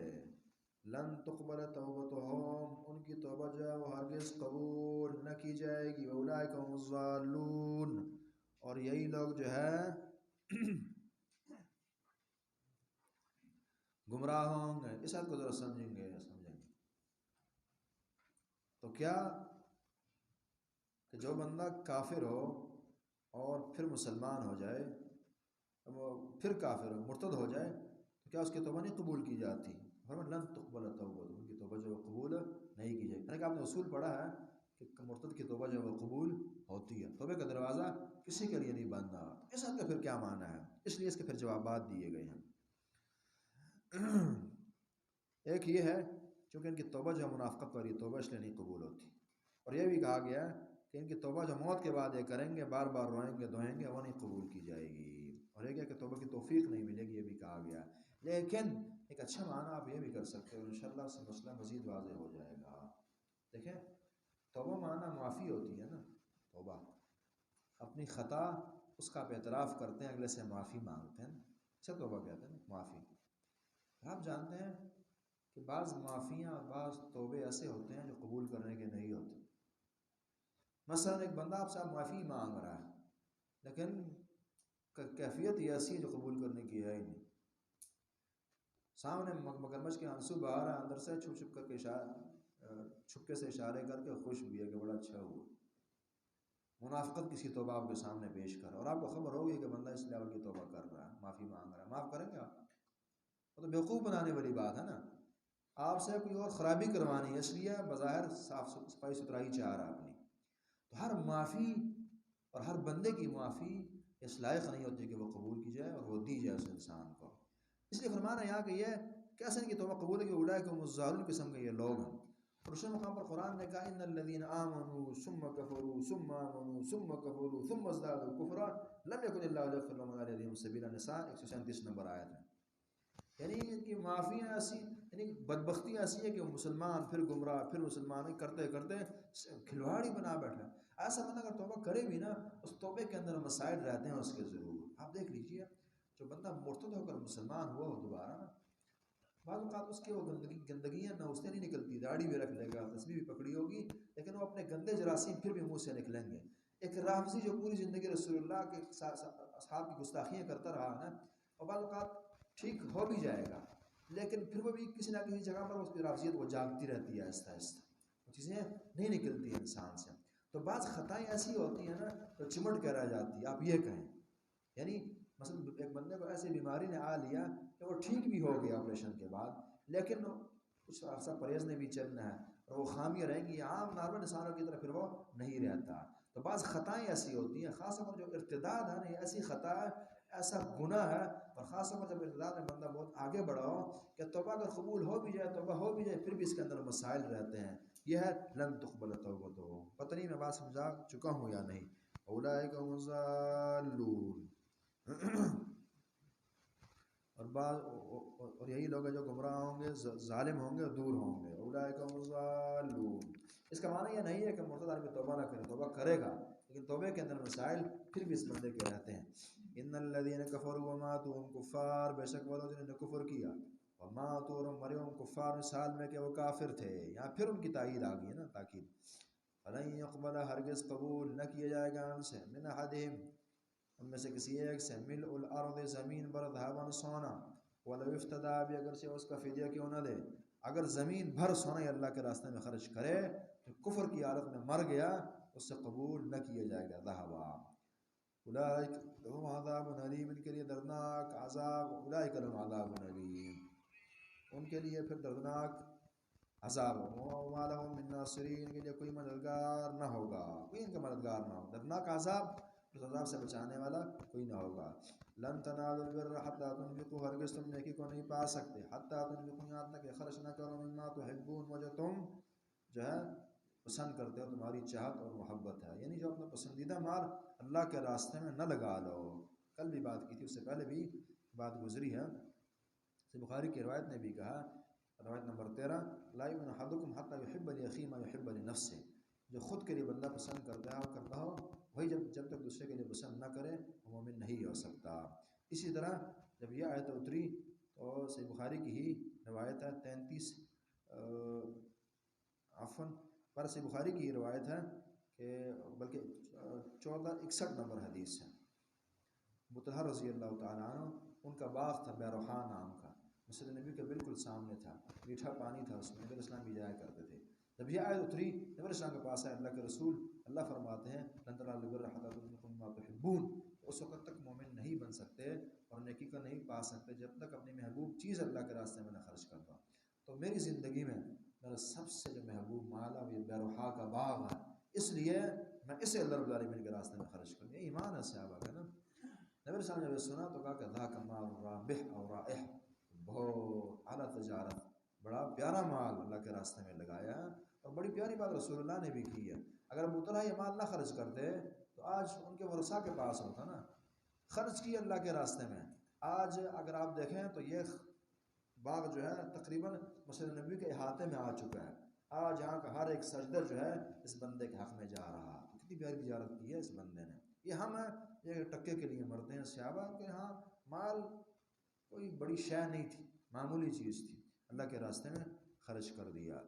لن تقبل توبتهم، ان کی توبہ جو ہے وہ ہرگز قبول نہ کی جائے گی. اولئک هم الضالون، اور یہی لوگ جو ہے گمراہ ہوں گے. اس آیت کو ذرا سمجھیں گے. تو کیا کہ جو بندہ کافر ہو اور پھر مسلمان ہو جائے، پھر کافر ہو مرتد ہو جائے، تو کیا اس کی توبہ نہیں قبول کی جاتی؟ لن تقبل توبہ، ان کی توبہ جو قبول نہیں کی جائے. کہ آپ نے اصول پڑھا ہے کہ مرتد کی توبہ جو وہ قبول ہوتی ہے، توبہ کا دروازہ کسی کے لیے نہیں بندہ. اس کا پھر کیا معنی ہے؟ اس لیے اس کے پھر جوابات دیے گئے ہیں. ایک یہ ہے چونکہ ان کی توبہ جو منافقت والی توبہ اس لیے نہیں قبول ہوتی، اور یہ بھی کہا گیا ہے کہ ان کی توبہ جو موت کے بعد یہ کریں گے، بار بار روئیں گے دھوئیں گے، وہ نہیں قبول کی جائے گی. اور ایک ہے کہ توبہ کی توفیق نہیں ملے گی، یہ بھی کہا گیا. لیکن ایک اچھا معنی آپ یہ بھی کر سکتے ہو، انشاءاللہ اس سے مسئلہ مزید واضح ہو جائے گا. دیکھیں توبہ معنی معافی ہوتی ہے نا. توبہ اپنی خطا اس کا آپ اعتراف کرتے ہیں، اگلے سے معافی مانگتے ہیں، اسے توبہ کہتے ہیں، معافی. آپ جانتے ہیں کہ بعض معافیاں، بعض توبے ایسے ہوتے ہیں جو قبول کرنے کے نہیں ہوتے. مثلا ایک بندہ آپ سے معافی مانگ رہا ہے، لیکن کیفیت یہ ایسی ہے جو قبول کرنے کی ہے ہی نہیں. سامنے مگرمچھ کے آنسو بہا رہا ہے، اندر سے چھپکے سے اشارے کر کے خوش بھی ہے کہ بڑا اچھا ہوا. منافقت کسی توبہ آپ کے سامنے پیش کر، اور آپ کو خبر ہوگی کہ بندہ اس لیول کی توبہ کر رہا ہے، معافی مانگ رہا ہے، معاف کریں گے آپ؟ وہ تو بیوقوف بنانے والی بات ہے نا. آپ سے کوئی اور خرابی کروانی ہے، اس لیے بظاہر صاف صفائی ستھرائی چاہ رہا ہے اپنی. تو ہر معافی اور ہر بندے کی معافی اس لائق نہیں ہوتی کہ وہ قبول کی جائے اور وہ دی جائے اس انسان کو. اس لیے فرمانا یہاں کہ یہ کیسے ان کی توبہ قبول ہے کہ اولئک هم الضالون قسم کے یہ لوگ ہیں. اور اس مقام پر قرآن نے کہا ان الذين آمنوا ثم كفروا ثم آمنوا ثم كفروا ثم ازدادوا كفرا لم يكن الله ليغفر لهم ولا ليهديهم سبيلا. النساء 137 نمبر آیت ہے. یعنی ان کی معافیاں ایسی، یعنی بدبختی ایسی ہے کہ مسلمان پھر گمراہ پھر مسلمان کرتے کرتے کھلواڑی بنا بیٹھا. ایسا بندہ اگر توبہ کرے بھی نا، اس توبے کے اندر مسائل رہتے ہیں اس کے ضرور. آپ دیکھ لیجئے جو بندہ مرتد ہو کر مسلمان ہوا ہو دوبارہ نا، بعض اوقات اس کے وہ گندگیاں نہ اس سے نہیں نکلتی، داڑھی بھی رکھ لے گا، تسبیح بھی پکڑی ہوگی، لیکن وہ اپنے گندے جراثیم پھر بھی منہ سے نکلیں گے۔ ایک رافضی جو پوری زندگی رسول اللہ کے اصحاب کی گستاخیاں کرتا رہا نا، اور بعض اوقات ٹھیک ہو بھی جائے گا، لیکن پھر وہ بھی کسی نہ کسی جگہ پر اس کی رافضیت وہ جاگتی رہتی ہے آہستہ آہستہ، وہ چیزیں نہیں نکلتی ہیں انسان سے۔ تو بعض خطائیں ایسی ہوتی ہیں نا تو چمٹ کر رہ جاتی ہے، آپ یہ کہیں یعنی مثلا ایک بندے کو ایسی بیماری نے آ لیا کہ وہ ٹھیک بھی ہو گیا آپریشن کے بعد، لیکن کچھ عرصہ پرہیز نے بھی چلنا ہے اور وہ خامیاں رہیں گی، عام نارمل انسانوں کی طرح پھر وہ نہیں رہتا۔ تو بعض خطائیں ایسی ہوتی ہیں، خاص طور پر جو ارتداد ہے نا، یہ ایسی خطا ہے، ایسا گناہ ہے، اور خاص طور پر جب ارتداد میں بندہ بہت آگے بڑھا ہو کہ توبہ اگر قبول ہو بھی جائے، توبہ ہو بھی جائے، پھر بھی اس کے اندر مسائل رہتے ہیں، یہ ہے لن تقبل توبتہ۔ پتہ نہیں میں بات سمجھا چکا ہوں یا نہیں۔ اولئک هم الضالون اور یہی لوگ ہیں جو گمراہ ہوں گے، ظالم ہوں گے اور دور ہوں گے۔ اولئک هم الضالون، اس کا معنی یہ نہیں ہے کہ مرتد آدمی توبہ نہ کرے، توبہ کرے گا، لیکن توبے کے اندر مسائل پھر بھی اس بندے کے رہتے ہیں۔ ان الذين كفروا وماتوا هم كفار، بے شک وہ لوگ جنہوں نے کفر کیا، وماتوا اور مرے ہم کفار، مثال میں کہ وہ کافر تھے، یہاں پھر ان کی تائید آ گئی ہے نا، تاکید۔ فلن يقبل، ہرگز قبول نہ کیا جائے گا ان سے، من احدہم، ان میں سے کسی ایک سے، ملء الارض، زمین بھر، ذهبا سونا، ولو افتدی بھی، اگر سے اس کا فدیہ کیوں نہ دے، اگر زمین بھر سونا ہی اللہ کے راستے میں خرچ کرے تو کفر کی حالت میں مر گیا، اس سے قبول نہ کیا جائے گا۔ ذهبا اولئک لهم عذاب علیم، ان کے لیے دردناک عذاب، اولئک لهم عذاب علیم، ان کے لیے پھر دردناک عذاب ہو، وما لهم من ناصرین، ان کے لیے کوئی مددگار نہ ہوگا، کوئی ان کا مددگار نہ ہوگا، دردناک عذاب، اس عذاب سے بچانے والا کوئی نہ ہوگا۔ لن تنالوا البر حتی تنفقوا، ہرگز تم نیکی کو نہیں پا سکتے، حتی تنفقوا، یہاں تک کہ خرچ نہ کرو، مما تحبون، وہ جو تم جو ہے پسند کرتے ہو، تمہاری چاہت اور محبت ہے، یعنی جو اپنا پسندیدہ مال اللہ کے راستے میں نہ لگا لو۔ کل بھی بات کی تھی، اس سے پہلے بھی بات گزری ہے، بخاری کی روایت نے بھی کہا، روایت نمبر 13، لا یؤمن احدکم حتی یحب لاخیہ ما یحب لنفسہ، جو خود کے لیے بندہ پسند کرتا ہو وہی جب تک دوسرے کے لیے پسند نہ کرے وہ مومن نہیں ہو سکتا۔ اسی طرح جب یہ آیت اتری تو صحیح بخاری کی ہی روایت ہے 33 پر صحیح بخاری کی روایت ہے کہ بلکہ 1461 نمبر حدیث ہے، ابو طلحہ رضی اللہ تعالیٰ عنہ، ان کا باغ تھا بیروحا نام کا، مسجد نبی کے بالکل سامنے تھا، میٹھا پانی تھا اس میں، نبی اسلام بھی جایا کرتے تھے۔ جب یہ آیت اتری، نبی اسلام کے پاس ہے اللہ کے رسول، اللہ فرماتے ہیں لن تنالوا البر حتی تنفقوا مما تحبون، اس وقت تک مومن نہیں بن سکتے اور نیکی کو نہیں پا سکتے جب تک اپنی محبوب چیز اللہ کے راستے میں نہ خرچ کرتا۔ تو میری زندگی میں میرا سب سے جو محبوب مال ہے وہ بیروحا کا باغ ہے، اس لیے میں اسے اللہ رب العالمین کے راستے میں خرچ کروں۔ یہ ایمان ہے صحابہ کا نا۔ نبی صلی اللہ علیہ وسلم نے سنا تو کہا کہ ذاک مال رابح اور رائح، بہت اعلیٰ تجارت، بڑا پیارا مال اللہ کے راستے میں لگایا، اور بڑی پیاری بات رسول اللہ نے بھی کی ہے۔ اگر ابو طلحہ یہ مال نہ خرچ کرتے تو آج ان کے ورثاء کے پاس ہوتا نا، خرچ کی اللہ کے راستے میں۔ آج اگر آپ دیکھیں تو یہ باغ جو ہے تقریباً مسجد نبی کے احاطے میں آ چکا ہے، آج یہاں کا ہر ایک سجدہ جو ہے اس بندے کے حق میں جا رہا، کتنی پیاری تجارت کی ہے اس بندے نے۔ یہ ہم ہیں یہ ٹکے کے لیے مرتے ہیں، صحابہ کے ہاں مال کوئی بڑی شے نہیں تھی، معمولی چیز تھی، اللہ کے راستے میں خرچ کر دیا۔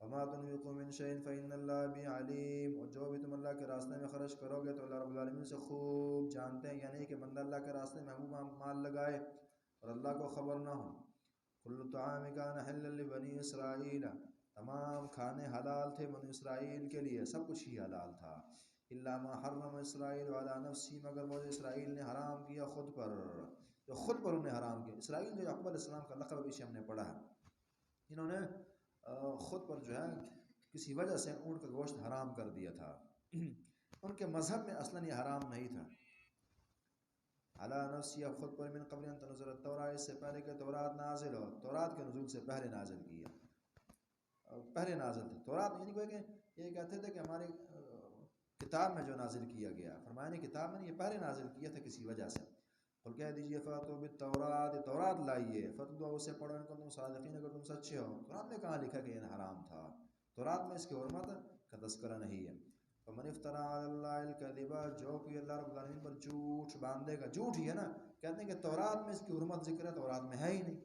وما تنفقوا من شيء فإن الله به عليم، اور جو بھی تم اللہ کے راستے میں خرچ کرو گے تو اللہ رب العالمین سے خوب جانتے ہیں، یعنی کہ بندہ اللہ کے راستے میں محبوب مال لگائے اور اللہ کو خبر نہ ہو۔ كل طعام كان حلا لبني اسرائیل، تمام کھانے حلال تھے بنی اسرائیل کے لیے، سب کچھ ہی حلال تھا، الا ما حرم اسرائیل على نفسی، مگر وہ اسرائیل نے حرام کیا خود پر، جو خود پر انہیں حرام کیا۔ اسرائیل جو یعقوب علیہ السلام کا لقب بھی ہم نے پڑھا ہے، انہوں نے خود پر جو ہے کسی وجہ سے اونٹ کا گوشت حرام کر دیا تھا، ان کے مذہب میں اصلاً یہ حرام نہیں تھا۔ علی نفسی، خود پر، من قبل ان تنزل التوراۃ، اس سے پہلے کہ تورات نازل ہو، تورات کے نزول سے پہلے نازل کیا، پہلے نازل تھا تورات، یعنی کوئی کہ یہ کہتے تھے کہ ہماری کتاب میں جو نازل کیا گیا، فرمایا نہیں کتاب میں نہیں، یہ پہلے نازل کیا تھا کسی وجہ سے۔ قل کہہ دیجئے فاتوا بالتوراۃ، تورات لائیے، فتلوا، اسے پڑھو ان کو تم صادقین، اگر تم سچے ہو۔ تورات میں کہاں لکھا کہ یہ حرام تھا؟ تورات میں اس کی حرمت کا تذکرہ نہیں ہے۔ فمن افترا علی اللہ الکذب، جو کوئی اللہ رب العالمین پر جھوٹ باندھے گا، جھوٹ ہی ہے نا، کہتے ہیں کہ تورات میں اس کی حرمت ذکر ہے، تورات میں ہے ہی نہیں،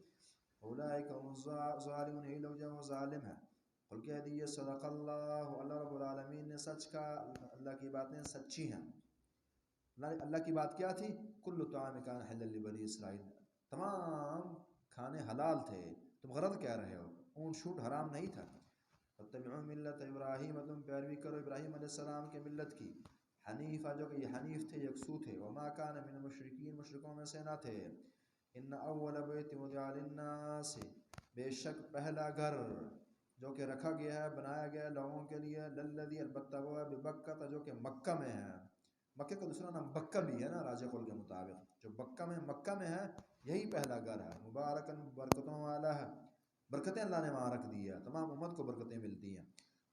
اولئک هم الظالمون، یہی لوگ جو وہ ظالم ہیں، قل کہہ دیجیے صدق اللہ، اللہ رب العالمین نے سچ کہا، اللہ کی باتیں سچی ہیں، اللہ کی بات کیا تھی؟ کل طعام کان حلا لبنی اسرائیل، تمام کھانے حلال تھے، تم غلط کہہ رہے ہو، اونٹ شوٹ حرام نہیں تھا، فتبعوا ملت ابراہیم، تم پیروی کرو ابراہیم علیہ السلام کے ملت کی، حنیفہ جو کہ یہ حنیف تھے، یکسو تھے، وما کان من المشرکین، مشرکوں میں سے نہ تھے، ان اول بیت وضع للناس، بے شک پہلا گھر جو کہ رکھا گیا ہے، بنایا گیا ہے لوگوں کے لیے، للذی، البتہ وہ ہے، ببکہ جو کہ مکہ میں ہے، مکہ کا دوسرا نام بکہ بھی ہے نا راجح قول کے مطابق، جو مکہ میں ہے یہی پہلا گھر ہے، مبارکن، برکتوں والا ہے، برکتیں اللہ نے وہاں رکھ دی ہے، تمام امت کو برکتیں ملتی ہیں،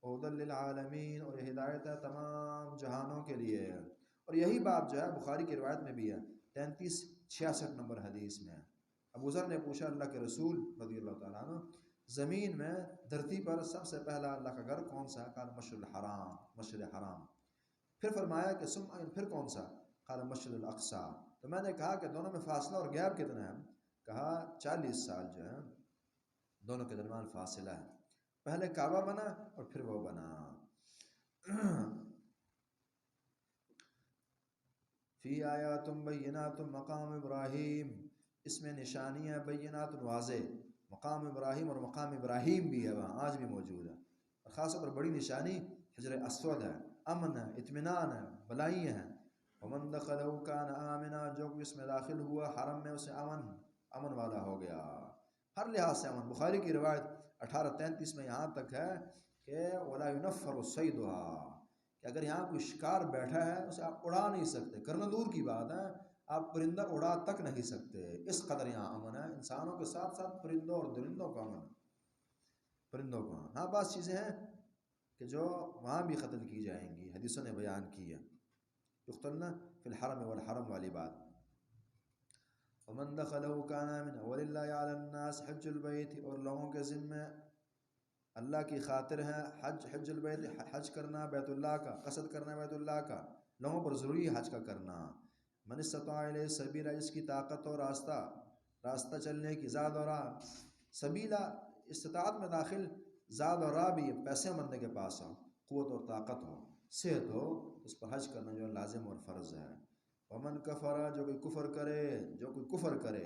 ہدی للعالمین، اور یہ ہدایت ہے تمام جہانوں کے لیے، اور یہی بات جو ہے بخاری کی روایت میں بھی ہے، 3366 نمبر حدیث میں ہے، ابو ذر نے پوچھا اللہ کے رسول رضی اللہ تعالیٰ عنہ، زمین میں دھرتی پر سب سے پہلا اللہ کا گھر کون سا ہے؟ قال مشرق الحرام، مشرق حرام، پھر فرمایا کہ پھر کون سا؟ قال مسجد الاقصی، تو میں نے کہا کہ دونوں میں فاصلہ اور گیپ کتنا ہے؟ کہا 40 سال جو ہے دونوں کے درمیان فاصلہ ہے، پہلے کعبہ بنا اور پھر وہ بنا، فی آیات بینات مقام ابراہیم، اس میں نشانیاں بینات واضح، مقام ابراہیم، اور مقام ابراہیم بھی ہے وہاں آج بھی موجود ہے، اور خاص طور پر بڑی نشانی حجر اسود ہے، امن ہے، اطمینان ہے، بلائی ہیں، ومن دخلہ کان آمنا، جو بھی اس میں داخل ہوا حرم میں اسے امن والا ہو گیا، ہر لحاظ سے امن، بخاری کی روایت 1833 میں یہاں تک ہے کہ ولا ينفر صیدها، کہ اگر یہاں کوئی شکار بیٹھا ہے اسے آپ اڑا نہیں سکتے، کرنا دور کی بات ہے، آپ پرندہ اڑا تک نہیں سکتے، اس قدر یہاں امن ہے، انسانوں کے ساتھ ساتھ پرندوں اور درندوں کا امن، پرندوں کا، ہاں بعض چیزیں ہیں کہ جو وہاں بھی قتل کی جائیں گی، حدیثوں نے بیان کی ہے، یقتلنا فی الحرم والحرم والی بات، ومن دخلہ کان آمنا وللہ علی الناس حج البیت، اور لوگوں کے ذمہ اللہ کی خاطر ہے حج البیت، حج کرنا بیت اللہ کا، قصد کرنا بیت اللہ کا، لوگوں پر ضروری حج کا کرنا، من استطاع الیہ سبیلا، اس کی طاقت اور راستہ چلنے کی، زاد اور راہ، سبیلا استطاعت میں داخل، زاد اور راہ بھی پیسے مندے کے پاس ہو، قوت اور طاقت ہو، صحت ہو، اس پر حج کرنا جو لازم اور فرض ہے، ومن کفر، جو کوئی کفر کرے،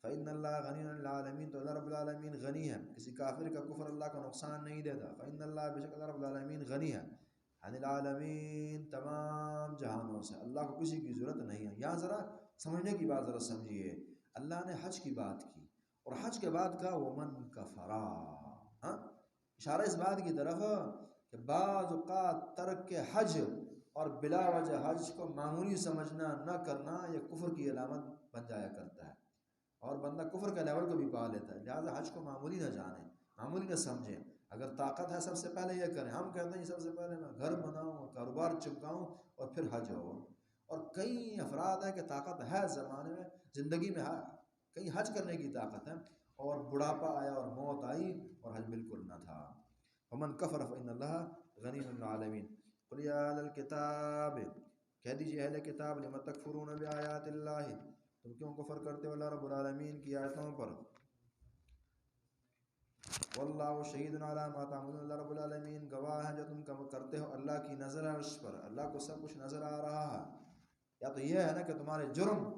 فإن اللہ غنی عن العالمین، تو اللہ رب العالمین غنی ہے، کسی کافر کا کفر اللہ کا نقصان نہیں دیتا، فإن اللہ، بے شک اللہ رب العالمین غنی ہے، عن العالمین، تمام جہانوں سے، اللہ کو کسی کی ضرورت نہیں ہے، یہاں ذرا سمجھنے کی بات ذرا سمجھیے، اللہ نے حج کی بات کی اور حج کے بعد کہا ومن کفرا، ہاں اشارہ اس بات کی طرف کہ بعض اوقات ترک کے حج اور بلا وجہ حج کو معمولی سمجھنا نہ کرنا یہ کفر کی علامت بن جایا کرتا ہے، اور بندہ کفر کا لیول کو بھی پا لیتا ہے، لہٰذا حج کو معمولی نہ جانیں، معمولی نہ سمجھیں، اگر طاقت ہے سب سے پہلے یہ کریں، ہم کہتے ہیں سب سے پہلے میں گھر بناؤں اور کاروبار چمکاؤں اور پھر حج ہو، اور کئی افراد ہیں کہ طاقت ہے زمانے میں، زندگی میں کہیں حج کرنے کی طاقت ہے، اور بڑھاپا آیا اور موت آئی اور حج بالکل نہ تھا، ومن کفر فإن اللہ غنی عن العالمین، قل یا اہل الکتاب، کہہ دیجئے اہل کتاب، لم تکفرون بآیات اللہ، تم کیوں کفر کرتے ہو اللہ رب العالمین کی آیتوں پر، واللہ شہید علی ما تعملون، اللہ رب العالمین گواہ ہے جو تم کرتے ہو، اللہ کی نظر ہے اس پر، اللہ کو سب کچھ نظر آ رہا ہے، یا تو یہ ہے نا کہ تمہارے جرم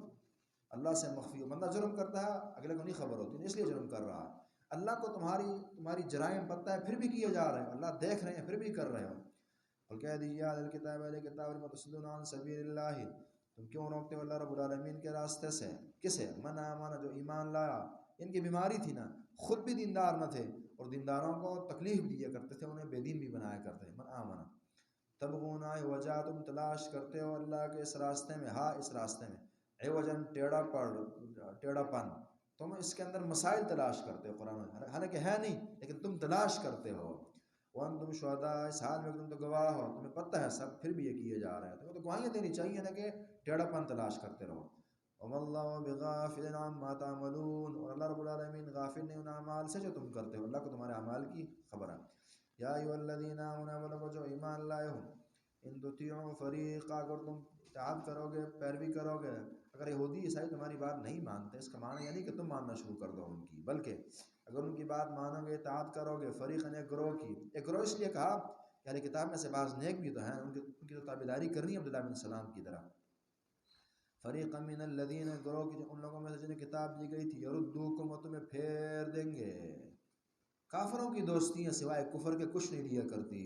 اللہ سے مخفی ہو، بندہ جرم کرتا ہے اگلے کو نہیں خبر ہوتی، اس لیے جرم کر رہا ہے، اللہ کو تمہاری جرائم پتہ ہے پھر بھی کیے جا رہے ہیں، اللہ دیکھ رہے ہیں پھر بھی کر رہے ہو، اور کہہ دیجیے اہل الکتاب، اہل کتاب، لم تصدون عن سبیل اللہ، تم کیوں روکتے ہو اللہ رب العالمین کے راستے سے، کسے؟ من آمن، جو ایمان لایا، ان کی بیماری تھی نا، خود بھی دیندار نہ تھے اور دینداروں کو تکلیف دیا کرتے تھے، انہیں بے دین بھی بنایا کرتے تھے، من آمن تبغون وجہ، تم تلاش کرتے ہو اللہ کے اس راستے میں، ہاں اس راستے میں، عوجن ٹیڑھا پن، تم اس کے اندر مسائل تلاش کرتے ہو، قرآن حالانکہ ہے نہیں لیکن تم تلاش کرتے ہو، وانتم شہداء، اس حال میں تم تو گواہ ہو، تمہیں پتہ ہے سب پھر بھی یہ کیے جا رہے ہیں، تمہیں تو گواہیاں دینی چاہیے نا کہ ٹیڑھا پن تلاش کرتے رہو، وما اللہ بغافل عما تعملون، اور اللہ رب العالمین غافل نہیں ان اعمال سے جو تم کرتے ہو، اللہ کو تمہارے اعمال کی خبر ہے، یا ایھا الذین آمنوا، وہ لوگ جو ایمان لائے ہو، ان تطیعوا فریقا، اگر تم اطاعت کرو گے، پیروی کرو گے، اگر یہودی عیسائی تمہاری بات نہیں مانتے، اس کا معنی یہ نہیں کہ تم ماننا شروع کر دو ان کی، بلکہ اگر ان کی بات مانو گے، اطاعت کرو گے، فریقاً ایک گروہ کی، ایک گروہ اس لیے کہا کہ اہل کتاب میں سے بعض نیک بھی تو ہیں، ان کی تو تابعداری کرنی ہے عبداللہ بن سلام کی طرح، فریقا من الذین، گروہ کی ان لوگوں میں سے جنہیں کتاب دی گئی تھی، یردوکم، وہ تمہیں پھیر دیں گے، کافروں کی دوستیاں سوائے کفر کے کچھ نہیں لیا کرتی،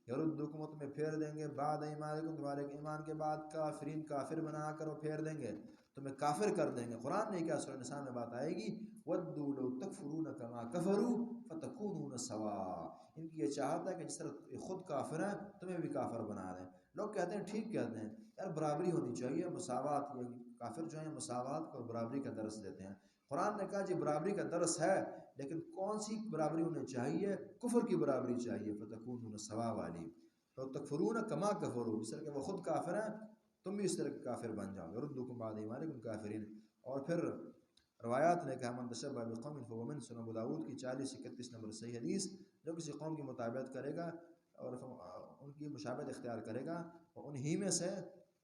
یردوکم، وہ تمہیں پھیر دیں گے، بعد ایمانکم، تمہارے ایمان کے بعد، کافرین، کافر بنا کر وہ پھیر دیں گے، تمہیں کافر کر دیں گے۔ قرآن نے کیا، سورہ نساء میں بات آئے گی، وَدُّوا لَوْ تَكْفُرُونَ كَمَا كَفَرُوا فَتَكُونُونَ سَوَاءً، ان کی یہ چاہت ہے کہ جس طرح خود کافر ہیں تمہیں بھی کافر بنا دیں۔ لوگ کہتے ہیں، ٹھیک کہتے ہیں یار، برابری ہونی چاہیے، مساوات، یہ کافر جو ہیں مساوات اور برابری کا درس دیتے ہیں۔ قرآن نے کہا جی برابری کا درس ہے، لیکن کون سی برابری انہیں چاہیے؟ کفر کی برابری چاہیے، فَتَكُونُونَ سَوَاءً والی، لَوْ تَكْفُرُونَ كَمَا كَفَرُوا، جس طرح کہ وہ خود کافر ہیں تم بھی اس طرح کے کافر بن جاؤ، يَرُدُّكُمْ بَعْدَ إِيمَانِكُمْ كَافِرِينَ۔ اور پھر روایات نے کہا، من تشبہ بقوم فهو منهم، سنن ابو داؤد کی 4031 نمبر صحیح حدیث، جو کسی قوم کی مطابقت کرے گا اور ان کی مشابہت اختیار کرے گا وہ انہی میں سے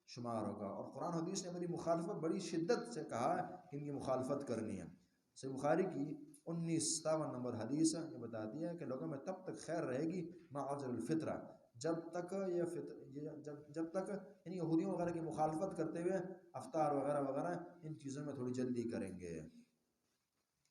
شمار ہوگا۔ اور قرآن حدیث نے میری مخالفت بڑی شدت سے کہا کہ ان کی مخالفت کرنی ہے۔ صحیح بخاری کی 1957 نمبر حدیث یہ بتاتی ہے کہ لوگوں میں تب تک خیر رہے گی مع عذر الفطرہ، جب تک جب تک یعنی یہودیوں وغیرہ کی مخالفت کرتے ہوئے افطار وغیرہ وغیرہ ان چیزوں میں تھوڑی جلدی کریں گے۔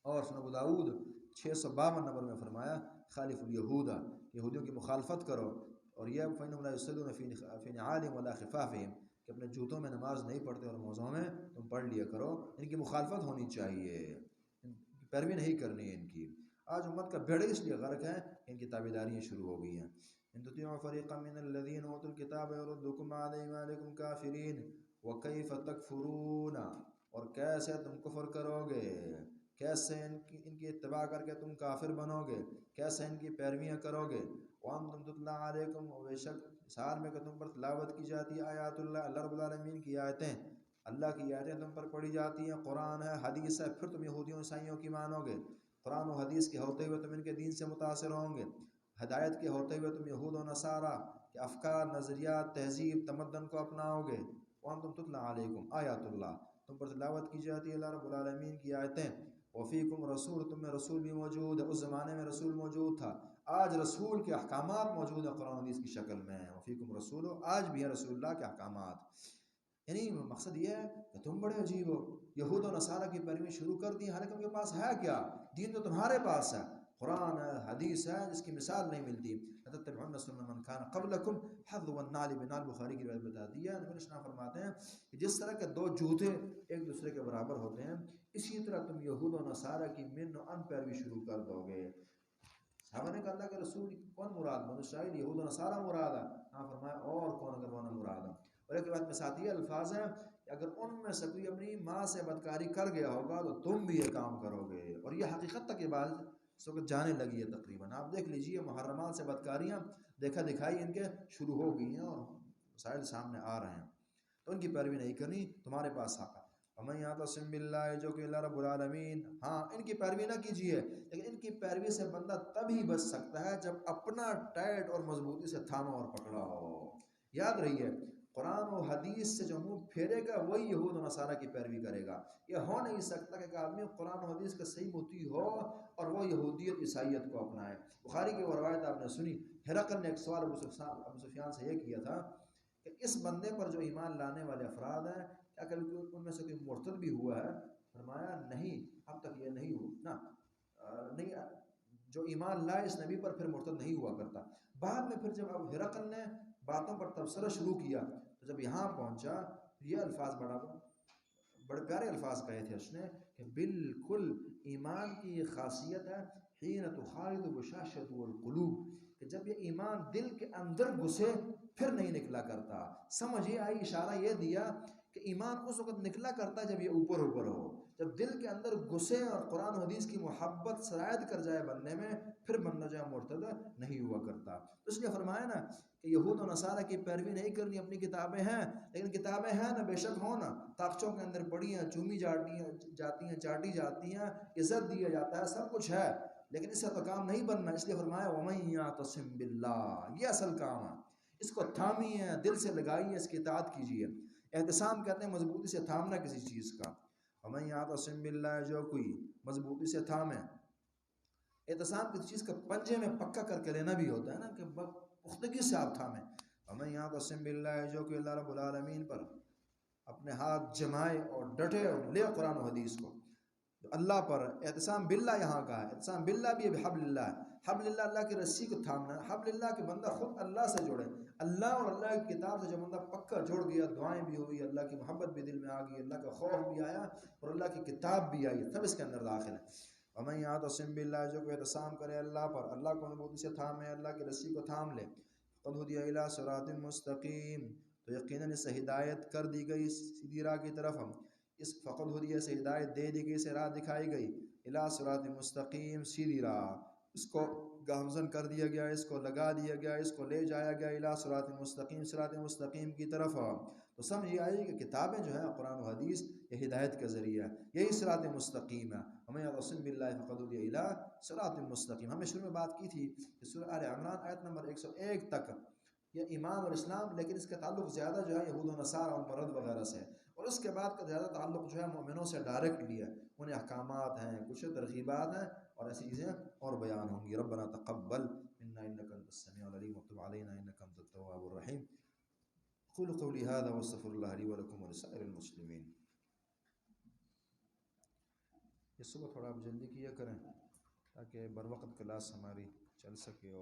اور سنن ابو داؤد 652 نمبر میں فرمایا، خالف الیہود، یہودیوں کی مخالفت کرو، اور یہ فإنهم لا يصلون في نعالهم ولا خفافهم، کہ اپنے جوتوں میں نماز نہیں پڑھتے اور موزوں میں تم پڑھ لیا کرو، ان کی مخالفت ہونی چاہیے، ان کی پیروی نہیں کرنی ہے ان کی۔ آج امت کا بیڑا اس لیے غرق ہے کہ ان کی تابعداریاں شروع ہو گئی ہیں۔ ان تطیعوا فریقا من الذین اوتوا الکتاب یردوکم بعد ایمانکم کافرین وکیف تکفرون، اور کیسے تم کفر کرو گے، کیسے ان کی اتباع کر کے تم کافر بنو گے، کیسے ان کی پیرویاں کرو گے، وانتم تتلی علیکم، و بے شک اس حال میں کہ تم پر تلاوت کی جاتی ہے آیات اللہ، اللہ رب العالمین کی آیتیں، اللہ کی آیتیں تم پر پڑھی جاتی ہیں، قرآن ہے، حدیث ہے، پھر تم یہودیوں عیسائیوں کی مانو گے، قرآن و حدیث کے ہوتے ہوئے تم ان کے دین سے متاثر ہوں گے، ہدایت کے ہوتے ہوئے تم یہود و نصارہ کے افکار، نظریات، تہذیب، تمدن کو اپناؤ گے، وانتم تتلی علیکم آیات اللہ، تم پر تلاوت کی جاتی ہے اللہ رب العالمین کی آیتیں، وفیکم رسول، تم میں رسول بھی موجود ہے، اس زمانے میں رسول موجود تھا، آج رسول کے احکامات موجود ہیں قرآن حدیث کی شکل میں، وفیکم رسول، آج بھی ہے رسول اللہ کے احکامات۔ یعنی مقصد یہ ہے کہ تم بڑے عجیب ہو، یہود و نصارہ کی پیروی شروع کر دی، حالانکہ ان کے پاس ہے کیا؟ دین تو تمہارے پاس ہے، قرآن ہے، حدیث ہے، جس کی مثال نہیں ملتی۔ لَتَتَّبِعُنَّ سُنَنَ مَنْ كَانَ قَبْلَكُمْ حَذْوَ النَّعْلِ بِالنَّعْلِ، بخاری کی روایت بتاتی ہے، نبی علیہ السلام فرماتے ہیں کہ جس طرح کے دو جوتے ایک دوسرے کے برابر ہوتے ہیں، اسی طرح تم یہود و نصارہ کی من و ان پیروی شروع کر دو گے۔ صحابہ نے کہا اللہ کے رسول کون مراد؟ بنو اسرائیل، یہود و نصارہ مراد ہے؟ ہاں فرمایا اور کون اگر وہ نہ مراد ہے؟ اور ایک روایت میں ساتھی الفاظ ہیں کہ اگر ان میں سے کوئی اپنی ماں سے بدکاری کر گیا ہوگا تو تم بھی یہ کام کرو گے، اور یہ حقیقت تک یہ بات اس وقت جانے لگی ہے تقریباً۔ آپ دیکھ لیجئے محرمات سے بدکاریاں دیکھا دکھائی ان کے شروع ہو گئی ہیں اور مسائل سامنے آ رہے ہیں، تو ان کی پیروی نہیں کرنی، تمہارے پاس حق ہے۔ وَمَن يَعْتَصِم بِاللَّهِ، جو کہ اللہ رب العالمین، ہاں ان کی پیروی نہ کیجیے، لیکن ان کی پیروی سے بندہ تبھی بچ سکتا ہے جب اپنا ٹائٹ اور مضبوطی سے تھاما اور پکڑا ہو۔ یاد رہیے، قرآن و حدیث سے جو منہ پھیرے گا وہی یہود و نصارہ کی پیروی کرے گا۔ یہ ہو نہیں سکتا کہ ایک آدمی قرآن و حدیث کا صحیح مطیع ہو اور وہ یہودیت عیسائیت کو اپنائے۔ بخاری کی وہ روایت آپ نے سنی، ہرقل نے ایک سوال ابو سفیان سے یہ کیا تھا کہ اس بندے پر جو ایمان لانے والے افراد ہیں، کیا کبھی ان میں سے کوئی مرتد بھی ہوا ہے؟ فرمایا نہیں، اب تک یہ نہیں ہوا نا، نہیں، جو ایمان لائے اس نبی پر پھر مرتد نہیں ہوا کرتا۔ بعد میں پھر جب اب ہرقل نے باتوں پر تبصرہ شروع کیا تو جب یہاں پہنچا یہ الفاظ بڑے پیارے الفاظ کہے تھے اس نے کہ بالکل ایمان کی یہ خاصیت ہے، حین تخالط بشاشۃ القلوب، کہ جب یہ ایمان دل کے اندر گھسے پھر نہیں نکلا کرتا۔ سمجھ یہ آئی، اشارہ یہ دیا کہ ایمان اس وقت نکلا کرتا ہے جب یہ اوپر اوپر ہو، جب دل کے اندر گھسے اور قرآن و حدیث کی محبت سرایت کر جائے بندے میں، پھر بندہ جو ہے مرتد نہیں ہوا کرتا۔ اس لیے فرمایا نا کہ یہود و نصارہ کی پیروی نہیں کرنی، اپنی کتابیں ہیں، لیکن کتابیں ہیں نا، بے شک ہو نا، تاخچوں کے اندر پڑھی ہیں، چومی جاتی ہیں، چاٹی جاتی ہیں، عزت دیا جاتا ہے، سب کچھ ہے، لیکن اس سے تو کام نہیں بننا۔ اس لیے فرمایا وَمَن يَعْتَصِم بِاللَّهِ، یہ اصل کام ہے۔ اس کو تھامیے، دل سے لگائیے، اس کی اطاعت کیجیے۔ اعتصام کہتے ہیں مضبوطی سے تھامنا کسی چیز کا۔ وَمَن يَعْتَصِم بِاللَّهِ، جو کوئی مضبوطی سے تھامے۔ اعتصام کسی چیز کا پنجے میں پکا کر کے لینا بھی ہوتا ہے نا، کہ پختگی سے آپ تھامیں۔ وَمَن يَعْتَصِم بِاللَّهِ، جو کوئی اللہ رب العالمین پر اپنے ہاتھ جمائے اور ڈٹے اور لے قرآن و حدیث کو، اللہ پر اعتصام باللہ یہاں کا ہے۔ اعتصام باللہ بھی بحبل اللہ، حبل اللہ اللہ کی رسی کو تھامنا ہے۔ حبل اللہ کہ بندہ خود اللہ سے جڑے، اللہ اور اللہ کی کتاب سے جب بندہ پکا جڑ گیا، دعائیں بھی ہوئی، اللہ کی محبت بھی دل میں آ گئی، اللہ کا خوف بھی آیا اور اللہ کی کتاب بھی آئی، سب اس کے اندر داخل ہے۔ وَمَن يَعْتَصِم بِاللَّهِ، جو کوئی اعتصام کرے اللہ پر، اللہ کو مضبوطی سے تھامے، اللہ کی رسی کو تھام لے، فَقَدْ هُدِيَ إِلَىٰ صِرَاطٍ مُّسْتَقِيمٍ، تو یقیناً اس سے ہدایت کر دی گئی سیدھی راہ کی طرف۔ ہم اس فقد ہدیہ سے ہدایت دے دی گئی، سے راہ دکھائی گئی، الی صراط مستقیم، سیدھی راہ، اس کو گامزن کر دیا گیا، اس کو لگا دیا گیا، اس کو لے جایا گیا الی صراط مستقیم، صراط مستقیم کی طرف۔ تو سمجھ یہ آئی کہ کتابیں جو ہیں قرآن و حدیث یہ ہدایت کا ذریعہ ہے، یہی صراط مستقیم ہے۔ ہمیں یعتصم باللہ فقد ہدی الی صراط مستقیم، ہم نے شروع میں بات کی تھی کہ سورہ آل عمران آیت نمبر 101 تک یہ ایمان اور اسلام، لیکن اس کا تعلق زیادہ جو ہے یہود و نصارہ اور مرد وغیرہ سے، اور اس کے بعد کا زیادہ تعلق جو ہے مومنوں سے ڈائریکٹلی ہے، انہیں احکامات ہیں، کچھ ترغیبات ہیں اور ایسی چیزیں اور بیان ہوں گی۔ ربنا تقبل منا انک انت السمیع العلیم وتب علینا انک انت التواب الرحیم۔ قولوا قولی ھذا واستغفر اللہ لی ولکم ولسائر المسلمین۔ یہ صبح تھوڑا آپ جلدی کیا کریں تاکہ بر وقت کلاس ہماری چل سکے اور